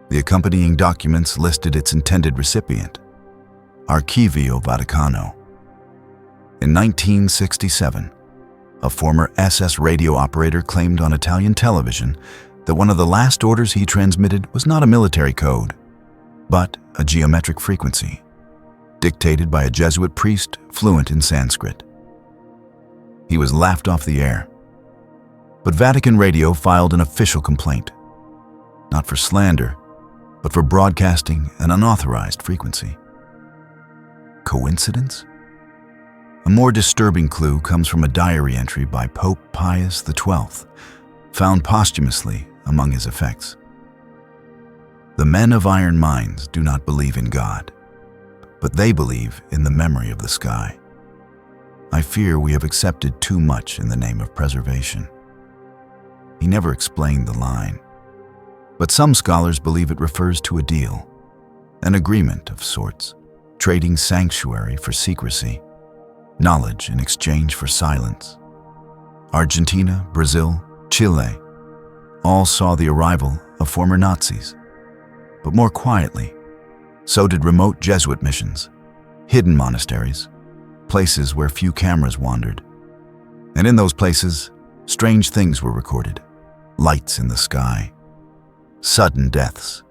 The accompanying documents listed its intended recipient, Archivio Vaticano. In 1967, a former SS radio operator claimed on Italian television that one of the last orders he transmitted was not a military code, but a geometric frequency, dictated by a Jesuit priest fluent in Sanskrit. He was laughed off the air. But Vatican Radio filed an official complaint, not for slander, but for broadcasting an unauthorized frequency. Coincidence? A more disturbing clue comes from a diary entry by Pope Pius XII, found posthumously among his effects. The men of iron minds do not believe in God, but they believe in the memory of the sky. I fear we have accepted too much in the name of preservation. He never explained the line, but some scholars believe it refers to a deal, an agreement of sorts, trading sanctuary for secrecy, knowledge in exchange for silence. Argentina, Brazil, Chile all saw the arrival of former Nazis, but more quietly. So did remote Jesuit missions, hidden monasteries, places where few cameras wandered. And in those places, strange things were recorded. lights in the sky, sudden deaths,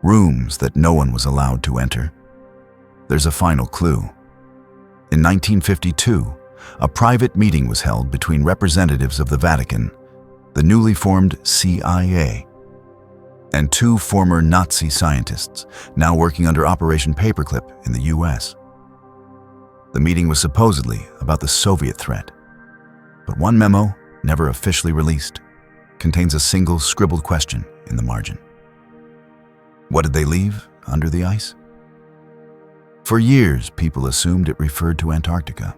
rooms that no one was allowed to enter. There's a final clue. In 1952, a private meeting was held between representatives of the Vatican, the newly formed CIA, and two former Nazi scientists now working under Operation Paperclip in the US. The meeting was supposedly about the Soviet threat, but one memo, never officially released, contains a single scribbled question in the margin. What did they leave under the ice? For years, people assumed it referred to Antarctica.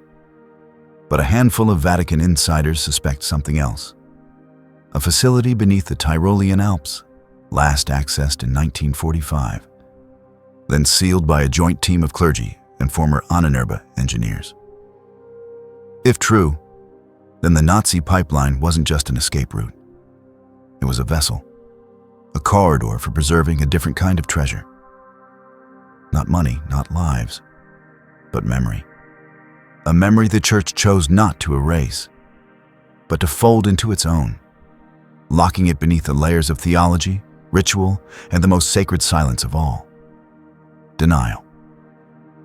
But a handful of Vatican insiders suspect something else. A facility beneath the Tyrolean Alps, last accessed in 1945, then sealed by a joint team of clergy and former Ahnenerbe engineers. If true, then the Nazi pipeline wasn't just an escape route. It was a vessel, a corridor for preserving a different kind of treasure. Not money, not lives, but memory. A memory the Church chose not to erase, but to fold into its own, locking it beneath the layers of theology, ritual, and the most sacred silence of all: denial.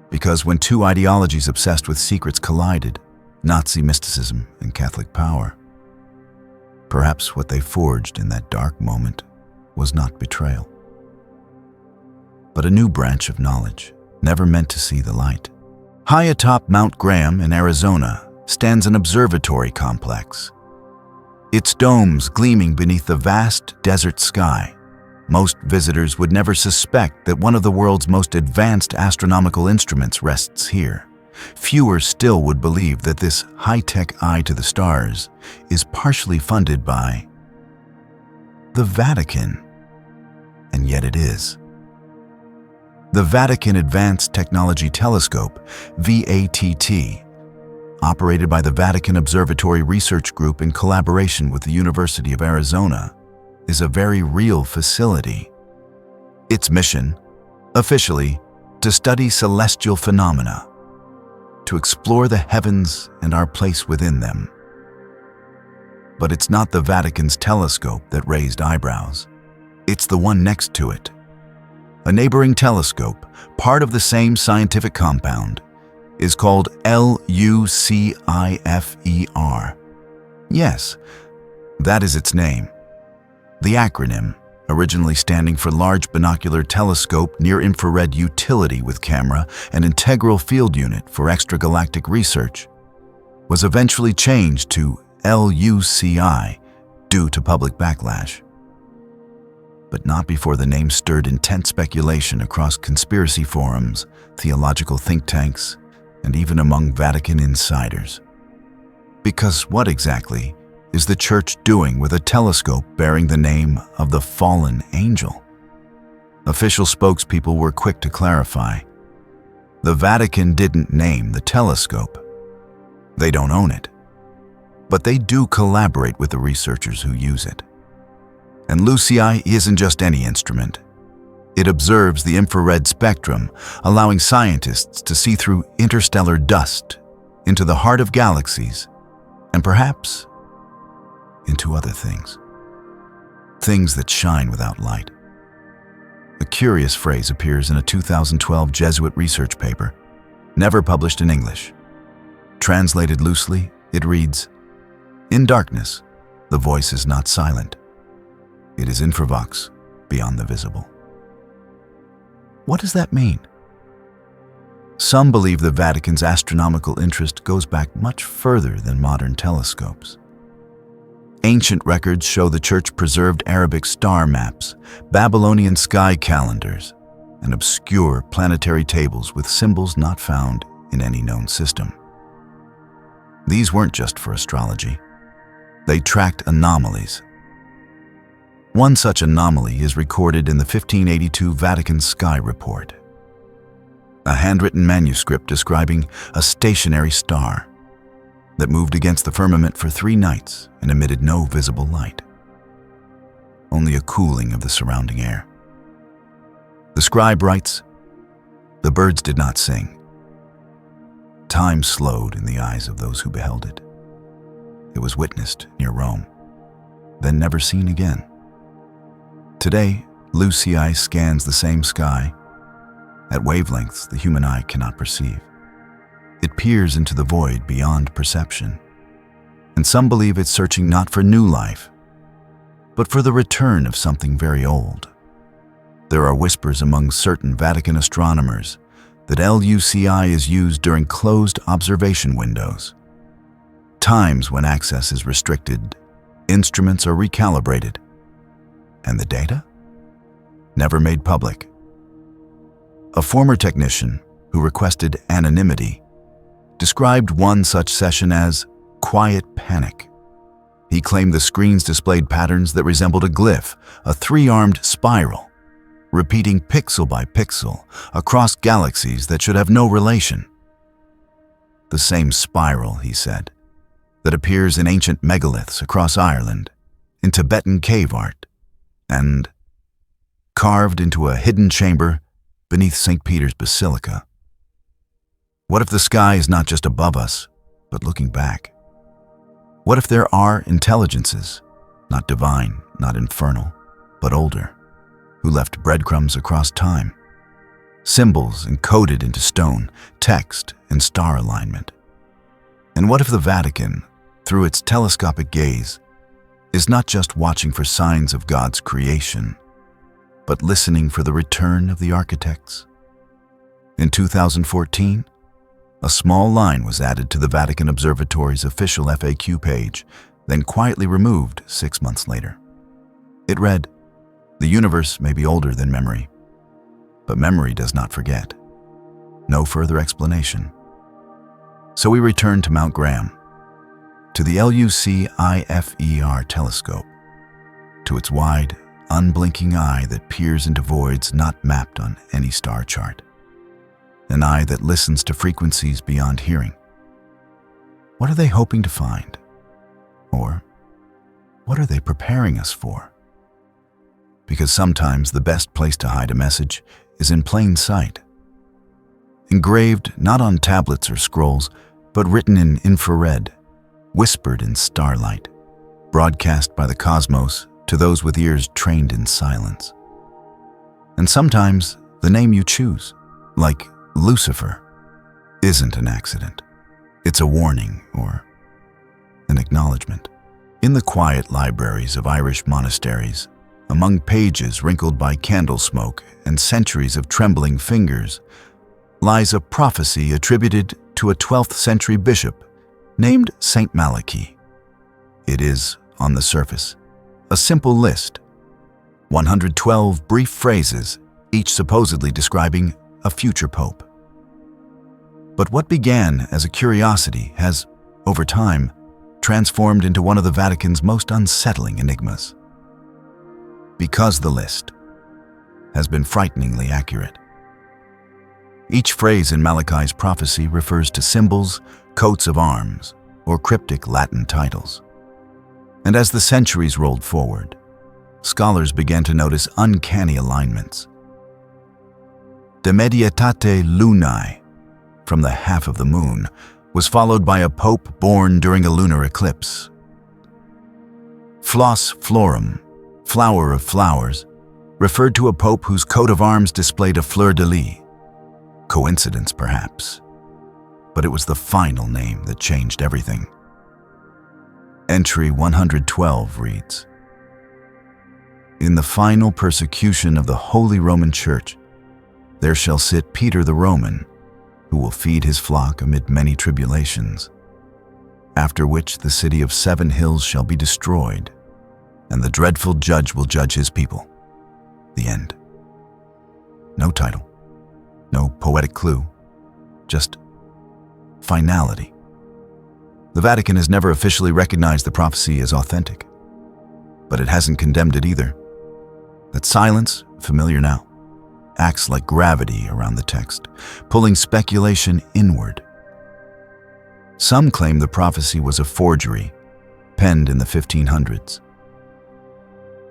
Because when two ideologies obsessed with secrets collided, Nazi mysticism and Catholic power, perhaps what they forged in that dark moment was not betrayal, but a new branch of knowledge, never meant to see the light. High atop Mount Graham in Arizona stands an observatory complex, its domes gleaming beneath the vast desert sky. Most visitors would never suspect that one of the world's most advanced astronomical instruments rests here. Fewer still would believe that this high-tech eye to the stars is partially funded by the Vatican, and yet it is. The Vatican Advanced Technology Telescope, VATT, operated by the Vatican Observatory Research Group in collaboration with the University of Arizona, is a very real facility. Its mission, officially, to study celestial phenomena, to explore the heavens and our place within them. But it's not the Vatican's telescope that raised eyebrows. It's the one next to it. A neighboring telescope, part of the same scientific compound, is called L.U.C.I.F.E.R. Yes, that is its name. The acronym, originally standing for Large Binocular Telescope Near-Infrared Utility with Camera and Integral Field Unit for Extragalactic Research, was eventually changed to L.U.C.I. due to public backlash. But not before the name stirred intense speculation across conspiracy forums, theological think tanks, and even among Vatican insiders. Because what exactly is the Church doing with a telescope bearing the name of the fallen angel? Official spokespeople were quick to clarify. The Vatican didn't name the telescope. They don't own it. But they do collaborate with the researchers who use it. And L.U.C.I. isn't just any instrument. It observes the infrared spectrum, allowing scientists to see through interstellar dust, into the heart of galaxies, and perhaps into other things. Things that shine without light. A curious phrase appears in a 2012 Jesuit research paper, never published in English. Translated loosely, it reads, "In darkness, the voice is not silent. It is infravox, beyond the visible." What does that mean? Some believe the Vatican's astronomical interest goes back much further than modern telescopes. Ancient records show the Church preserved Arabic star maps, Babylonian sky calendars, and obscure planetary tables with symbols not found in any known system. These weren't just for astrology. They tracked anomalies. One such anomaly is recorded in the 1582 Vatican Sky Report, a handwritten manuscript describing a stationary star that moved against the firmament for 3 nights and emitted no visible light, only a cooling of the surrounding air. The scribe writes, "The birds did not sing. Time slowed in the eyes of those who beheld it. It was witnessed near Rome. then never seen again. Today, L.U.C.I.F.E.R scans the same sky at wavelengths the human eye cannot perceive. It peers into the void beyond perception, and some believe it's searching not for new life, but for the return of something very old. There are whispers among certain Vatican astronomers that L.U.C.I.F.E.R is used during closed observation windows, times when access is restricted, instruments are recalibrated, and the data? Never made public. A former technician who requested anonymity described one such session as quiet panic. He claimed the screens displayed patterns that resembled a glyph, a three-armed spiral, repeating pixel by pixel across galaxies that should have no relation. The same spiral, he said, that appears in ancient megaliths across Ireland, in Tibetan cave art, and carved into a hidden chamber beneath St. Peter's Basilica. What if the sky is not just above us, but looking back? What if there are intelligences, not divine, not infernal, but older, who left breadcrumbs across time, symbols encoded into stone, text, and star alignment? And what if the Vatican, through its telescopic gaze, is not just watching for signs of God's creation, but listening for the return of the architects? In 2014, a small line was added to the Vatican Observatory's official FAQ page, then quietly removed 6 months later. It read, "The universe may be older than memory, but memory does not forget." No further explanation. So we return to Mount Graham, to the L.U.C.I.F.E.R telescope, to its wide, unblinking eye that peers into voids not mapped on any star chart. An eye that listens to frequencies beyond hearing. What are they hoping to find? Or what are they preparing us for? Because sometimes the best place to hide a message is in plain sight. Engraved not on tablets or scrolls, but written in infrared, whispered in starlight, broadcast by the cosmos to those with ears trained in silence. And sometimes the name you choose, like Lucifer, isn't an accident. It's a warning or an acknowledgement. In the quiet libraries of Irish monasteries, among pages wrinkled by candle smoke and centuries of trembling fingers, lies a prophecy attributed to a 12th century bishop named Saint Malachy. It is, on the surface, a simple list, 112 brief phrases, each supposedly describing a future pope. But what began as a curiosity has, over time, transformed into one of the Vatican's most unsettling enigmas. Because the list has been frighteningly accurate. Each phrase in Malachy's prophecy refers to symbols, coats of arms, or cryptic Latin titles. And as the centuries rolled forward, scholars began to notice uncanny alignments. De mediatate lunae, from the half of the moon, was followed by a pope born during a lunar eclipse. Flos florum, flower of flowers, referred to a pope whose coat of arms displayed a fleur-de-lis. Coincidence, perhaps, but it was the final name that changed everything. Entry 112 reads, "In the final persecution of the Holy Roman Church, there shall sit Peter the Roman, who will feed his flock amid many tribulations, after which the city of 7 hills shall be destroyed, and the dreadful judge will judge his people." The end. No title, no poetic clue, just finality. The Vatican has never officially recognized the prophecy as authentic, but it hasn't condemned it either. That silence, familiar now, acts like gravity around the text, pulling speculation inward. Some claim the prophecy was a forgery, penned in the 1500s.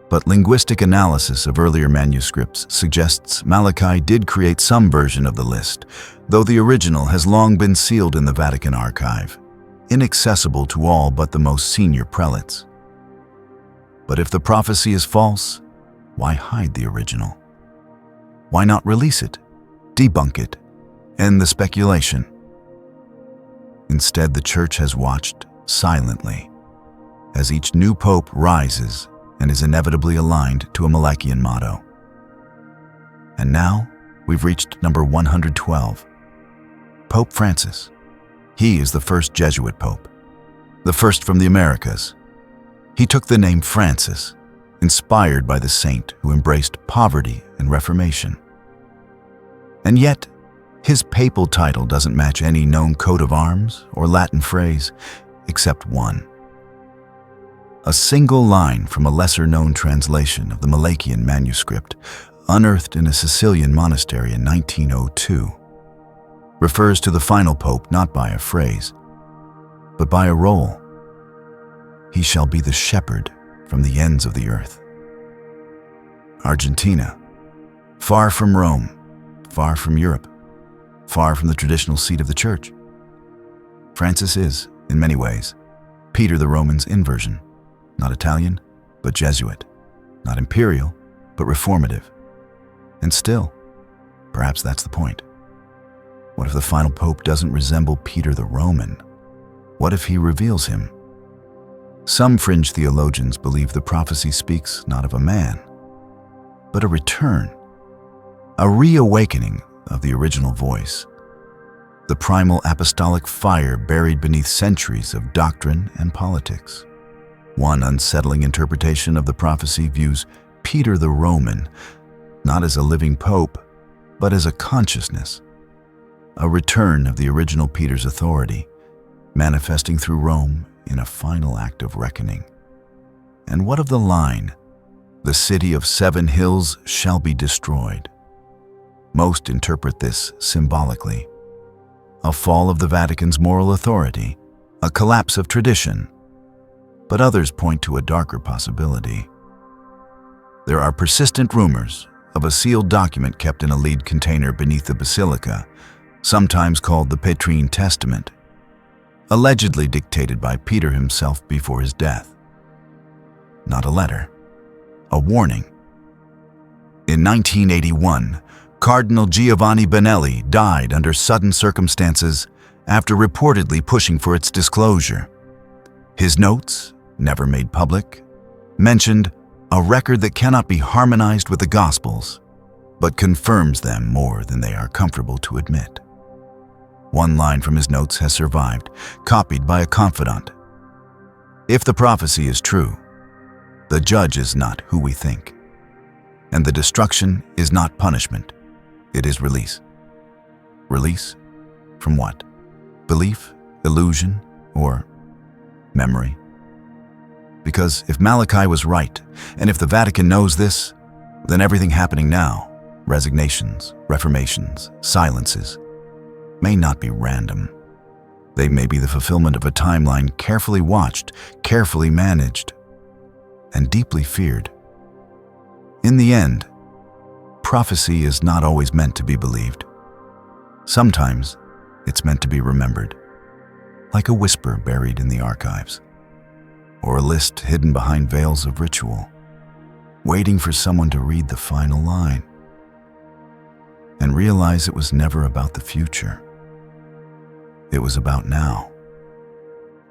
But linguistic analysis of earlier manuscripts suggests Malachy did create some version of the list, though the original has long been sealed in the Vatican Archive, inaccessible to all but the most senior prelates. But if the prophecy is false, why hide the original? Why not release it, debunk it, end the speculation? Instead, the Church has watched silently as each new pope rises and is inevitably aligned to a Malachian motto. And now, we've reached number 112. Pope Francis. He is the first Jesuit pope, the first from the Americas. He took the name Francis, inspired by the saint who embraced poverty and reformation. And yet, his papal title doesn't match any known coat of arms or Latin phrase, except one. A single line from a lesser-known translation of the Malachian manuscript, unearthed in a Sicilian monastery in 1902, refers to the final pope not by a phrase, but by a role. He shall be the shepherd from the ends of the earth. Argentina, far from Rome, far from Europe, far from the traditional seat of the Church. Francis is, in many ways, Peter the Roman's inversion, not Italian, but Jesuit, not imperial, but reformative. And still, perhaps that's the point. What if the final pope doesn't resemble Peter the Roman? What if he reveals him? Some fringe theologians believe the prophecy speaks not of a man, but a return, a reawakening of the original voice, the primal apostolic fire buried beneath centuries of doctrine and politics. One unsettling interpretation of the prophecy views Peter the Roman not as a living pope, but as a consciousness, a return of the original Peter's authority, manifesting through Rome in a final act of reckoning. And what of the line, "The city of 7 hills shall be destroyed"? Most interpret this symbolically. A fall of the Vatican's moral authority, a collapse of tradition. But others point to a darker possibility. There are persistent rumors of a sealed document kept in a lead container beneath the Basilica, sometimes called the Petrine Testament, allegedly dictated by Peter himself before his death. Not a letter, a warning. In 1981, Cardinal Giovanni Benelli died under sudden circumstances after reportedly pushing for its disclosure. His notes, never made public, mentioned a record that cannot be harmonized with the Gospels, but confirms them more than they are comfortable to admit. One line from his notes has survived, copied by a confidant. If the prophecy is true, the judge is not who we think, and the destruction is not punishment, it is release. Release from what? Belief, illusion, or memory? Because if Malachi was right, and if the Vatican knows this, then everything happening now, resignations, reformations, silences, may not be random. They may be the fulfillment of a timeline carefully watched, carefully managed, and deeply feared. In the end, prophecy is not always meant to be believed. Sometimes it's meant to be remembered, like a whisper buried in the archives, or a list hidden behind veils of ritual, waiting for someone to read the final line and realize it was never about the future. It was about now.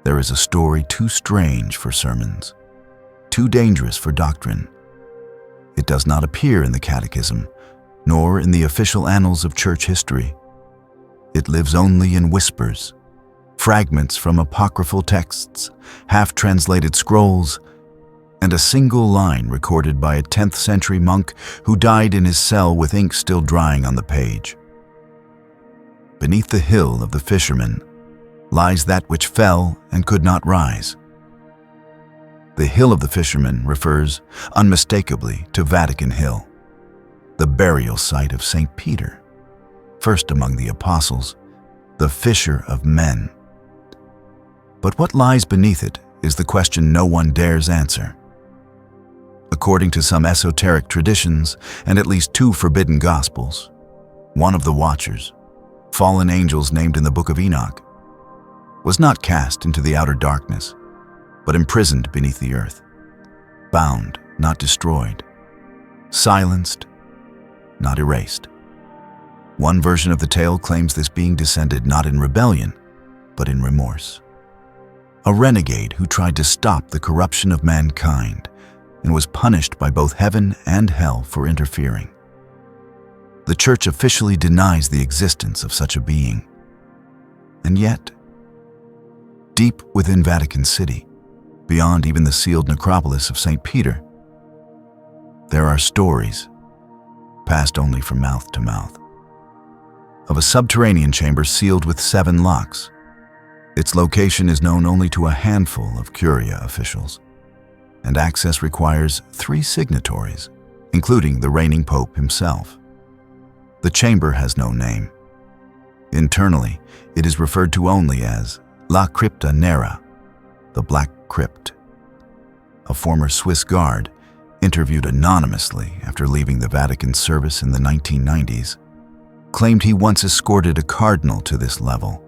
There is a story too strange for sermons, too dangerous for doctrine. It does not appear in the Catechism, nor in the official annals of church history. It lives only in whispers, fragments from apocryphal texts, half-translated scrolls, and a single line recorded by a 10th century monk who died in his cell with ink still drying on the page. Beneath the hill of the fishermen lies that which fell and could not rise. The hill of the fishermen refers unmistakably to Vatican Hill, the burial site of St. Peter, first among the apostles, the fisher of men. But what lies beneath it is the question no one dares answer. According to some esoteric traditions and at least 2 forbidden gospels, one of the watchers, fallen angels named in the Book of Enoch, was not cast into the outer darkness, but imprisoned beneath the earth. bound, not destroyed, silenced, not erased. One version of the tale claims this being descended not in rebellion, but in remorse. A renegade who tried to stop the corruption of mankind and was punished by both heaven and hell for interfering. The Church officially denies the existence of such a being. And yet, deep within Vatican City, beyond even the sealed necropolis of St. Peter, there are stories, passed only from mouth to mouth, of a subterranean chamber sealed with 7 locks. Its location is known only to a handful of Curia officials, and access requires 3 signatories, including the reigning Pope himself. The chamber has no name. Internally, it is referred to only as La Crypta Nera, the Black Crypt. A former Swiss guard, interviewed anonymously after leaving the Vatican service in the 1990s, claimed he once escorted a cardinal to this level.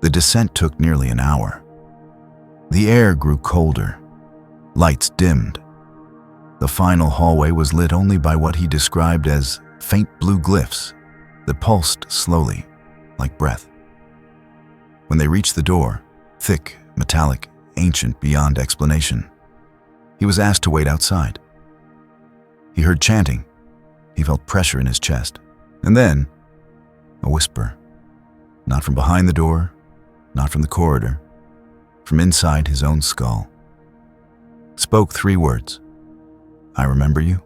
The descent took nearly an hour. The air grew colder. Lights dimmed. The final hallway was lit only by what he described as faint blue glyphs that pulsed slowly, like breath. When they reached the door, thick, metallic, ancient beyond explanation, he was asked to wait outside. He heard chanting. He felt pressure in his chest. And then, a whisper. Not from behind the door, not from the corridor, from inside his own skull. Spoke 3 words. I remember you.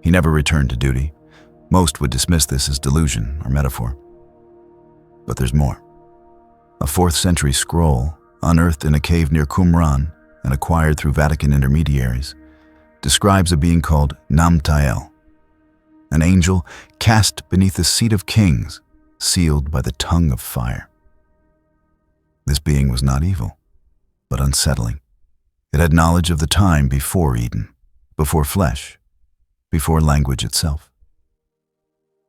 He never returned to duty. Most would dismiss this as delusion or metaphor. But there's more. A 4th century scroll, unearthed in a cave near Qumran and acquired through Vatican intermediaries, describes a being called Namtael, an angel cast beneath the seat of kings, sealed by the tongue of fire. This being was not evil, but unsettling. It had knowledge of the time before Eden, before flesh, before language itself.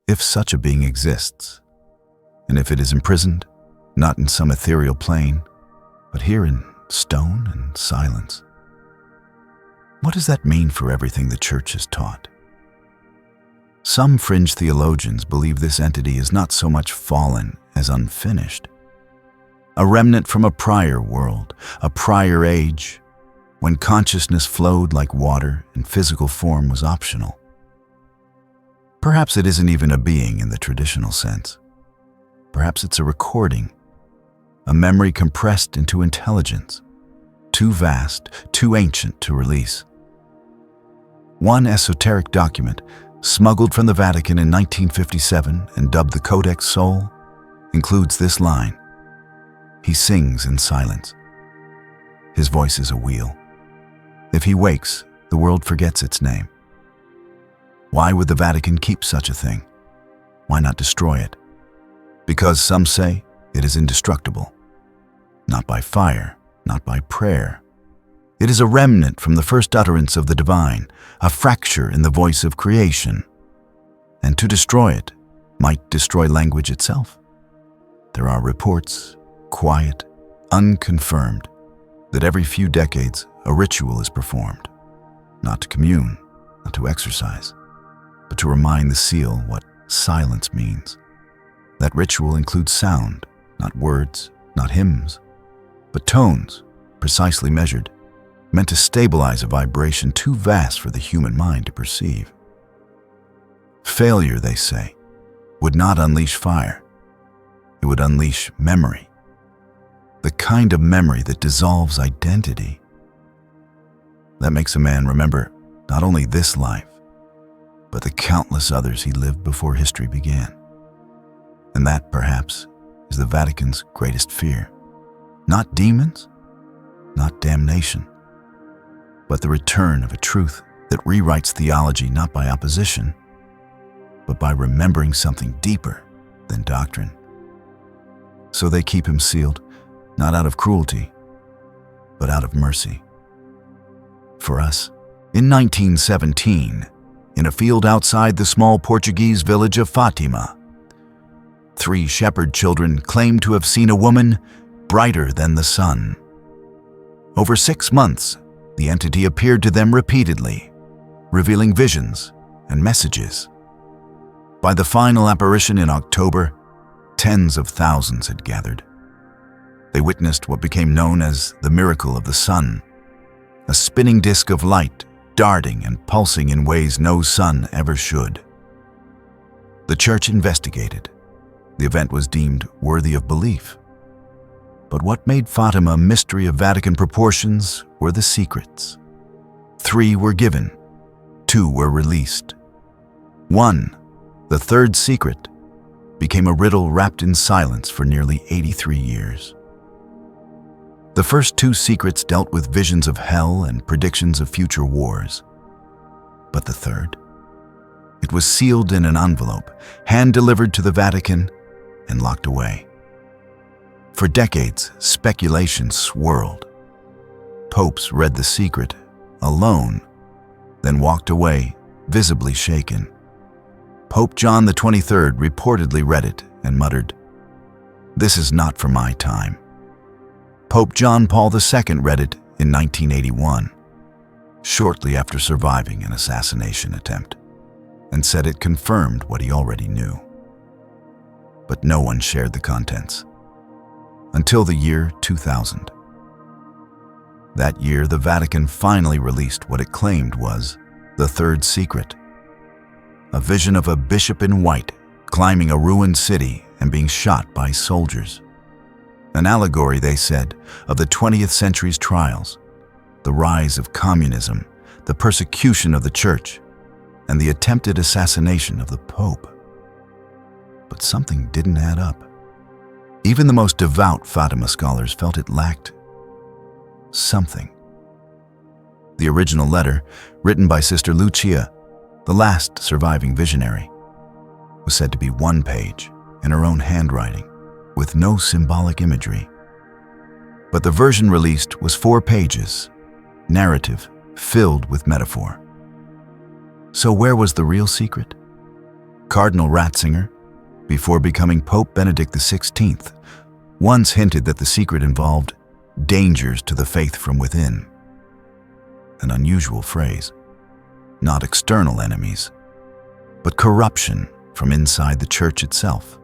If such a being exists, and if it is imprisoned, not in some ethereal plane, but here in stone and silence, what does that mean for everything the Church has taught? Some fringe theologians believe this entity is not so much fallen as unfinished, a remnant from a prior world, a prior age, when consciousness flowed like water and physical form was optional. Perhaps it isn't even a being in the traditional sense. Perhaps it's a recording, a memory compressed into intelligence, too vast, too ancient to release. One esoteric document, smuggled from the Vatican in 1957 and dubbed the Codex Sol, includes this line. He sings in silence. His voice is a wheel. If he wakes, the world forgets its name. Why would the Vatican keep such a thing? Why not destroy it? Because some say it is indestructible. Not by fire, not by prayer. It is a remnant from the first utterance of the divine, a fracture in the voice of creation. And to destroy it might destroy language itself. There are reports, quiet, unconfirmed, that every few decades a ritual is performed, not to commune, not to exercise, but to remind the seal what silence means. That ritual includes sound, not words, not hymns, but tones, precisely measured, meant to stabilize a vibration too vast for the human mind to perceive. Failure, they say, would not unleash fire. It would unleash memory. The kind of memory that dissolves identity. That makes a man remember not only this life, but the countless others he lived before history began. And that, perhaps, is the Vatican's greatest fear. Not demons, not damnation, but the return of a truth that rewrites theology not by opposition, but by remembering something deeper than doctrine. So they keep him sealed, not out of cruelty, but out of mercy. For us, in 1917, in a field outside the small Portuguese village of Fatima, 3 shepherd children claimed to have seen a woman brighter than the sun. Over 6 months, the entity appeared to them repeatedly, revealing visions and messages. By the final apparition in October, tens of thousands had gathered. They witnessed what became known as the miracle of the sun, a spinning disk of light darting and pulsing in ways no sun ever should. The church investigated. The event was deemed worthy of belief. But what made Fatima a mystery of Vatican proportions were the secrets. 3 were given, 2 were released. 1, the third secret, became a riddle wrapped in silence for nearly 83 years. The first 2 secrets dealt with visions of hell and predictions of future wars. But the third? It was sealed in an envelope, hand-delivered to the Vatican, and locked away. For decades, speculation swirled. Popes read the secret, alone, then walked away, visibly shaken. Pope John XXIII reportedly read it and muttered, "This is not for my time." Pope John Paul II read it in 1981, shortly after surviving an assassination attempt, and said it confirmed what he already knew. But no one shared the contents. Until the year 2000. That year, the Vatican finally released what it claimed was the third secret. A vision of a bishop in white climbing a ruined city and being shot by soldiers. An allegory, they said, of the 20th century's trials, the rise of communism, the persecution of the church, and the attempted assassination of the Pope. But something didn't add up. Even the most devout Fatima scholars felt it lacked something. The original letter, written by Sister Lucia, the last surviving visionary, was said to be 1 page in her own handwriting, with no symbolic imagery. But the version released was 4 pages, narrative filled with metaphor. So where was the real secret? Cardinal Ratzinger, before becoming Pope Benedict XVI, once hinted that the secret involved dangers to the faith from within. An unusual phrase. Not external enemies, but corruption from inside the church itself.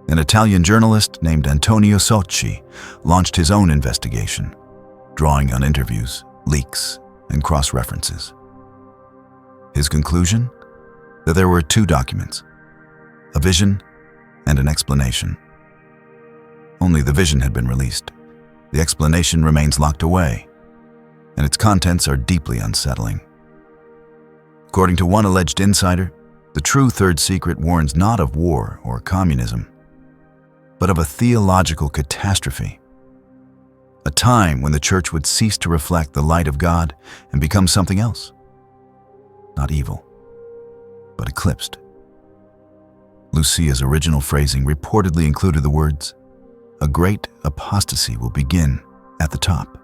An Italian journalist named Antonio Socci launched his own investigation, drawing on interviews, leaks, and cross-references. His conclusion? That there were 2 documents, a vision and an explanation. Only the vision had been released. The explanation remains locked away, and its contents are deeply unsettling. According to one alleged insider, the true third secret warns not of war or communism, but of a theological catastrophe. A time when the church would cease to reflect the light of God and become something else. Not evil, but eclipsed. Lucia's original phrasing reportedly included the words, "A great apostasy will begin at the top."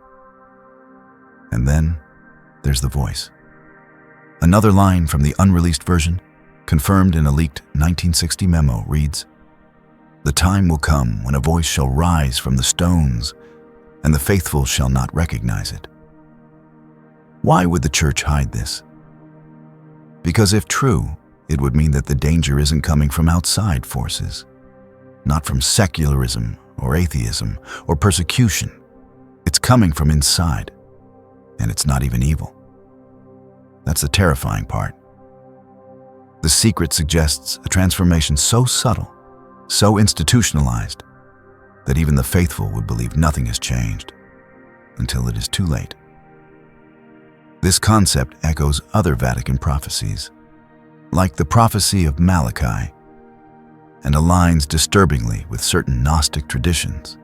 And then there's the voice. Another line from the unreleased version, confirmed in a leaked 1960 memo, reads, "The time will come when a voice shall rise from the stones, and the faithful shall not recognize it." Why would the church hide this? Because if true, it would mean that the danger isn't coming from outside forces, not from secularism or atheism or persecution. It's coming from inside, and it's not even evil. That's the terrifying part. The secret suggests a transformation so subtle, so institutionalized, that even the faithful would believe nothing has changed until it is too late. This concept echoes other Vatican prophecies, like the prophecy of Malachi, and aligns disturbingly with certain Gnostic traditions,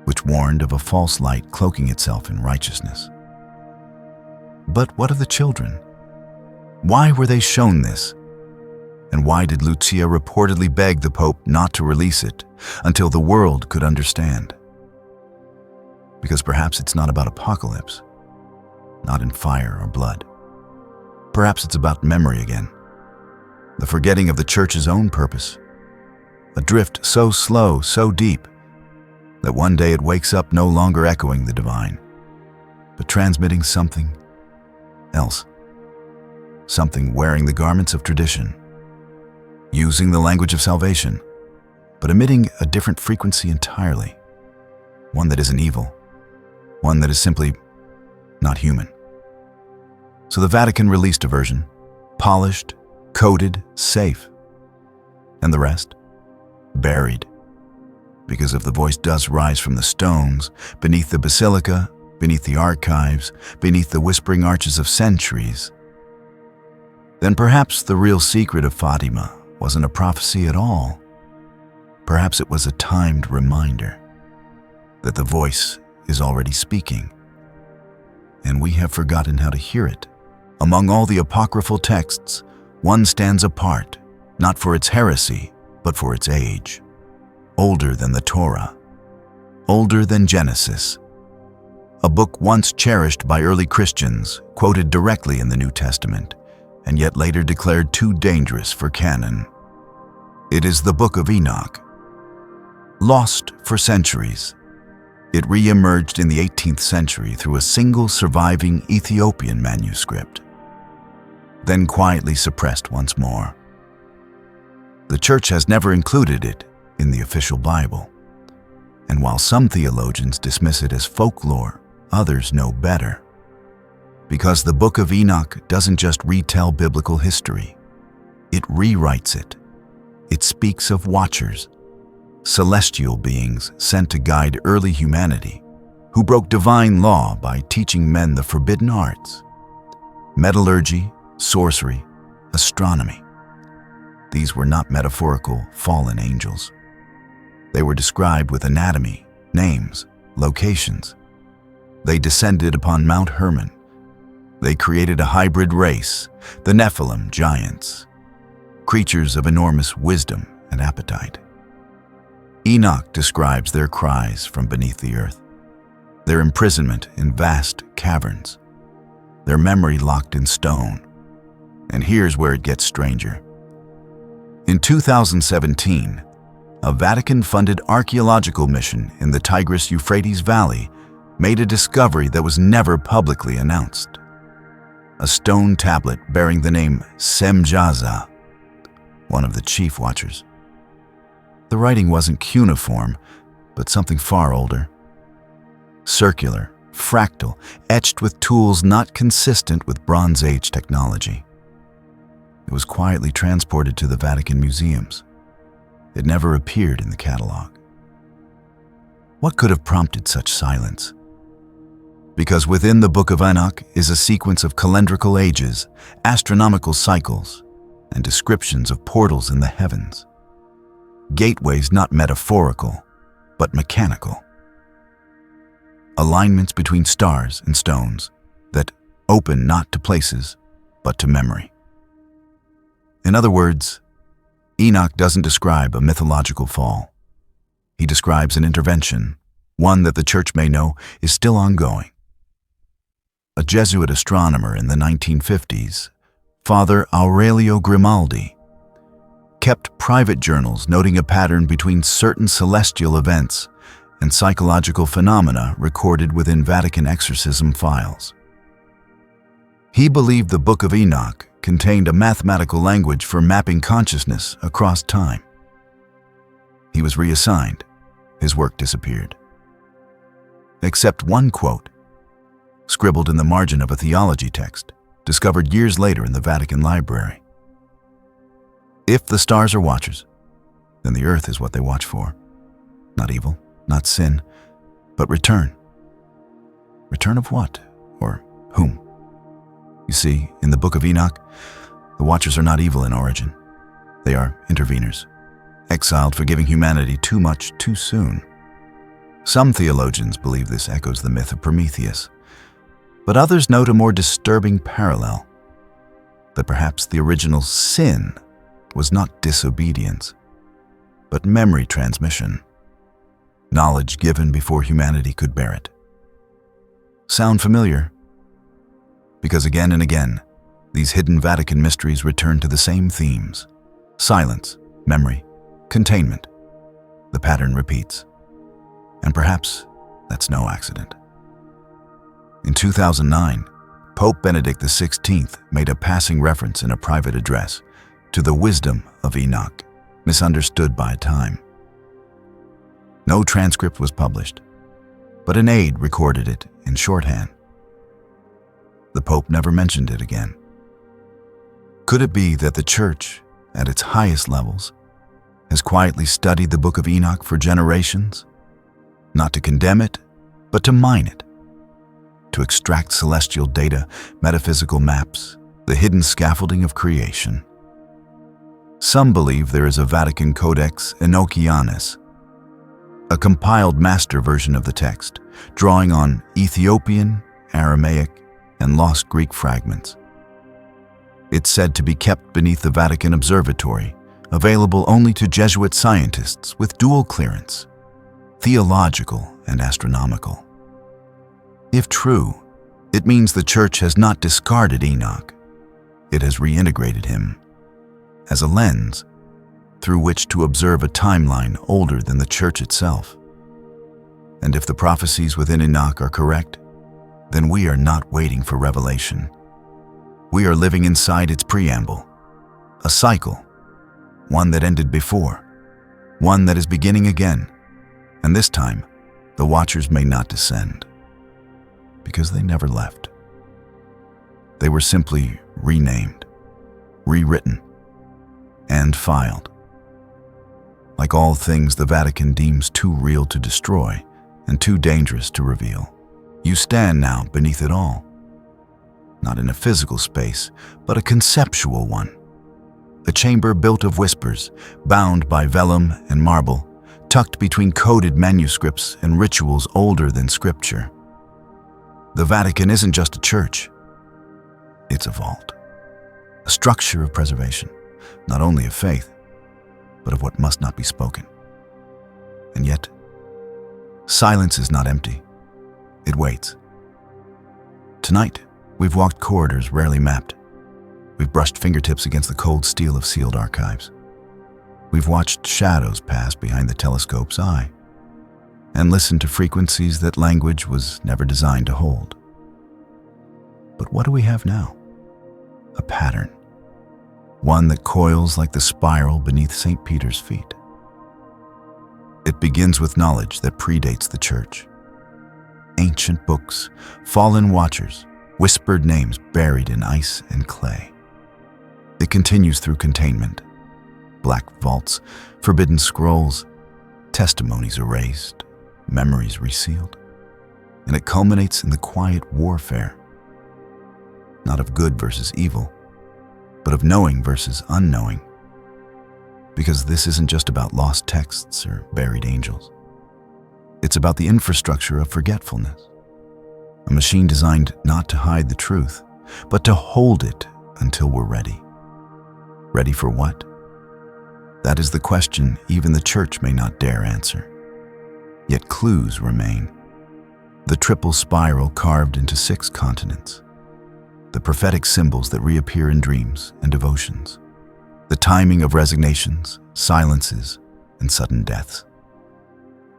which warned of a false light cloaking itself in righteousness. But what of the children? Why were they shown this? And why did Lucia reportedly beg the Pope not to release it until the world could understand? Because perhaps it's not about apocalypse, not in fire or blood. Perhaps it's about memory again, the forgetting of the church's own purpose, a drift so slow, so deep, that one day it wakes up no longer echoing the divine, but transmitting something else. Something wearing the garments of tradition, using the language of salvation, but emitting a different frequency entirely. One that isn't evil, one that is simply not human. So the Vatican released a version, polished, coded, safe. And the rest? Buried. Because if the voice does rise from the stones, beneath the Basilica, beneath the archives, beneath the whispering arches of centuries, then perhaps the real secret of Fatima wasn't a prophecy at all. Perhaps it was a timed reminder that the voice is already speaking, and we have forgotten how to hear it. Among all the apocryphal texts, one stands apart, not for its heresy, but for its age. Older than the Torah, older than Genesis. A book once cherished by early Christians, quoted directly in the New Testament, and yet later declared too dangerous for canon. It is the Book of Enoch. Lost for centuries, it re-emerged in the 18th century through a single surviving Ethiopian manuscript, then quietly suppressed once more. The Church has never included it in the official Bible, and while some theologians dismiss it as folklore, others know better. Because the Book of Enoch doesn't just retell biblical history, it rewrites it. It speaks of watchers, celestial beings sent to guide early humanity, who broke divine law by teaching men the forbidden arts: metallurgy, sorcery, astronomy. These were not metaphorical fallen angels. They were described with anatomy, names, locations. They descended upon Mount Hermon. They created a hybrid race, the Nephilim giants, creatures of enormous wisdom and appetite. Enoch describes their cries from beneath the earth, their imprisonment in vast caverns, their memory locked in stone. And here's where it gets stranger. In 2017, a Vatican-funded archaeological mission in the Tigris-Euphrates Valley made a discovery that was never publicly announced. A stone tablet bearing the name Semjaza, one of the chief watchers. The writing wasn't cuneiform, but something far older. Circular, fractal, etched with tools not consistent with Bronze Age technology. It was quietly transported to the Vatican museums. It never appeared in the catalog. What could have prompted such silence? Because within the Book of Enoch is a sequence of calendrical ages, astronomical cycles, and descriptions of portals in the heavens. Gateways not metaphorical, but mechanical. Alignments between stars and stones that open not to places, but to memory. In other words, Enoch doesn't describe a mythological fall. He describes an intervention, one that the Church may know is still ongoing. A Jesuit astronomer in the 1950s, Father Aurelio Grimaldi, kept private journals noting a pattern between certain celestial events and psychological phenomena recorded within Vatican exorcism files. He believed the Book of Enoch contained a mathematical language for mapping consciousness across time. He was reassigned. His work disappeared. Except one quote, scribbled in the margin of a theology text, discovered years later in the Vatican library. If the stars are watchers, then the earth is what they watch for. Not evil, not sin, but return. Return of what? Or whom? You see, in the Book of Enoch, the watchers are not evil in origin. They are interveners, exiled for giving humanity too much too soon. Some theologians believe this echoes the myth of Prometheus, but others note a more disturbing parallel, that perhaps the original sin was not disobedience, but memory transmission, knowledge given before humanity could bear it. Sound familiar? Because again and again, these hidden Vatican mysteries return to the same themes: silence, memory, containment. The pattern repeats. And perhaps that's no accident. In 2009, Pope Benedict XVI made a passing reference in a private address to the wisdom of Enoch, misunderstood by time. No transcript was published, but an aide recorded it in shorthand. The Pope never mentioned it again. Could it be that the Church, at its highest levels, has quietly studied the Book of Enoch for generations, not to condemn it, but to mine it, to extract celestial data, metaphysical maps, the hidden scaffolding of creation? Some believe there is a Vatican Codex Enochianus, a compiled master version of the text, drawing on Ethiopian, Aramaic, and lost Greek fragments. It's said to be kept beneath the Vatican Observatory, available only to Jesuit scientists with dual clearance, theological and astronomical. If true, it means the Church has not discarded Enoch. It has reintegrated him as a lens through which to observe a timeline older than the Church itself. And if the prophecies within Enoch are correct, then we are not waiting for revelation. We are living inside its preamble, a cycle, one that ended before, one that is beginning again, and this time the watchers may not descend, because they never left. They were simply renamed, rewritten, and filed. Like all things the Vatican deems too real to destroy and too dangerous to reveal, you stand now beneath it all. Not in a physical space, but a conceptual one. A chamber built of whispers, bound by vellum and marble, tucked between coded manuscripts and rituals older than Scripture. The Vatican isn't just a church. It's a vault. A structure of preservation, not only of faith, but of what must not be spoken. And yet, silence is not empty. It waits. Tonight, we've walked corridors rarely mapped. We've brushed fingertips against the cold steel of sealed archives. We've watched shadows pass behind the telescope's eye and listened to frequencies that language was never designed to hold. But what do we have now? A pattern. One that coils like the spiral beneath St. Peter's feet. It begins with knowledge that predates the Church. Ancient books, fallen watchers, whispered names buried in ice and clay. It continues through containment, black vaults, forbidden scrolls, testimonies erased, memories resealed, and it culminates in the quiet warfare, not of good versus evil, but of knowing versus unknowing. Because this isn't just about lost texts or buried angels. It's about the infrastructure of forgetfulness, a machine designed not to hide the truth, but to hold it until we're ready. Ready for what? That is the question even the Church may not dare answer. Yet clues remain. The triple spiral carved into 6 continents. The prophetic symbols that reappear in dreams and devotions. The timing of resignations, silences, and sudden deaths.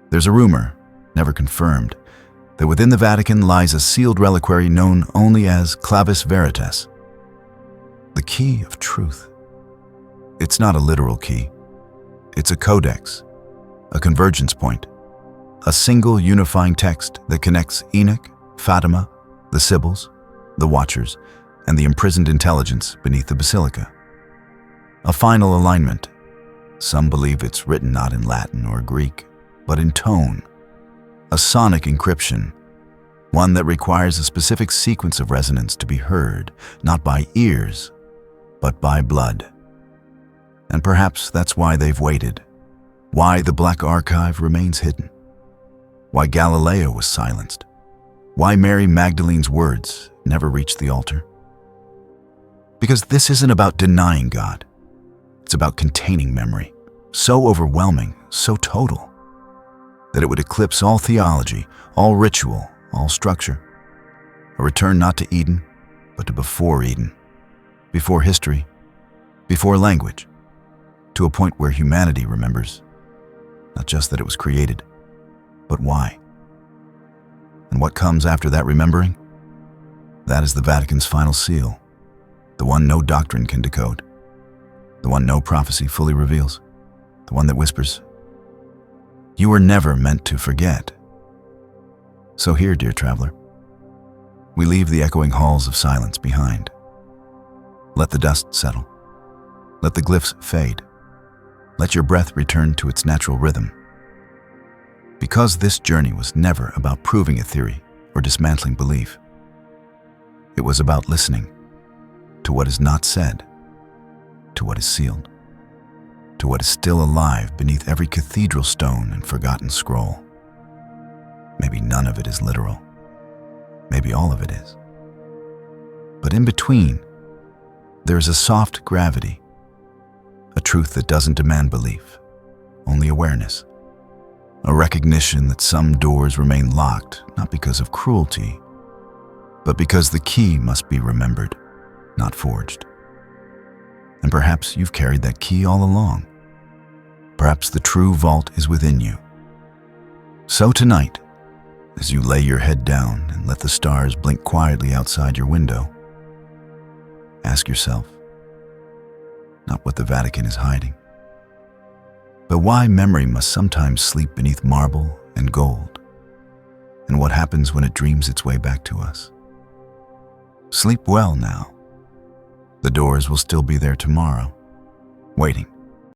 There's a rumor, never confirmed, that within the Vatican lies a sealed reliquary known only as clavis veritas, the key of truth. It's not a literal key. It's a codex, a convergence point, a single unifying text that connects Enoch, Fatima, the Sibyls, the Watchers, and the imprisoned intelligence beneath the Basilica. A final alignment. Some believe it's written not in Latin or Greek, but in tone. A sonic encryption, one that requires a specific sequence of resonance to be heard, not by ears, but by blood. And perhaps that's why they've waited, why the Black Archive remains hidden, why Galileo was silenced, why Mary Magdalene's words never reached the altar. Because this isn't about denying God. It's about containing memory, so overwhelming, so total, that it would eclipse all theology, all ritual, all structure. A return not to Eden, but to before Eden, before history, before language, to a point where humanity remembers, not just that it was created, but why. And what comes after that remembering? That is the Vatican's final seal, the one no doctrine can decode, the one no prophecy fully reveals, the one that whispers, "You were never meant to forget." So here, dear traveler, we leave the echoing halls of silence behind. Let the dust settle. Let the glyphs fade. Let your breath return to its natural rhythm. Because this journey was never about proving a theory or dismantling belief. It was about listening to what is not said, to what is sealed, to what is still alive beneath every cathedral stone and forgotten scroll. Maybe none of it is literal. Maybe all of it is. But in between, there is a soft gravity, a truth that doesn't demand belief, only awareness, a recognition that some doors remain locked, not because of cruelty, but because the key must be remembered, not forged. And perhaps you've carried that key all along. Perhaps the true vault is within you. So tonight, as you lay your head down and let the stars blink quietly outside your window, ask yourself, not what the Vatican is hiding, but why memory must sometimes sleep beneath marble and gold, and what happens when it dreams its way back to us. Sleep well now. The doors will still be there tomorrow, waiting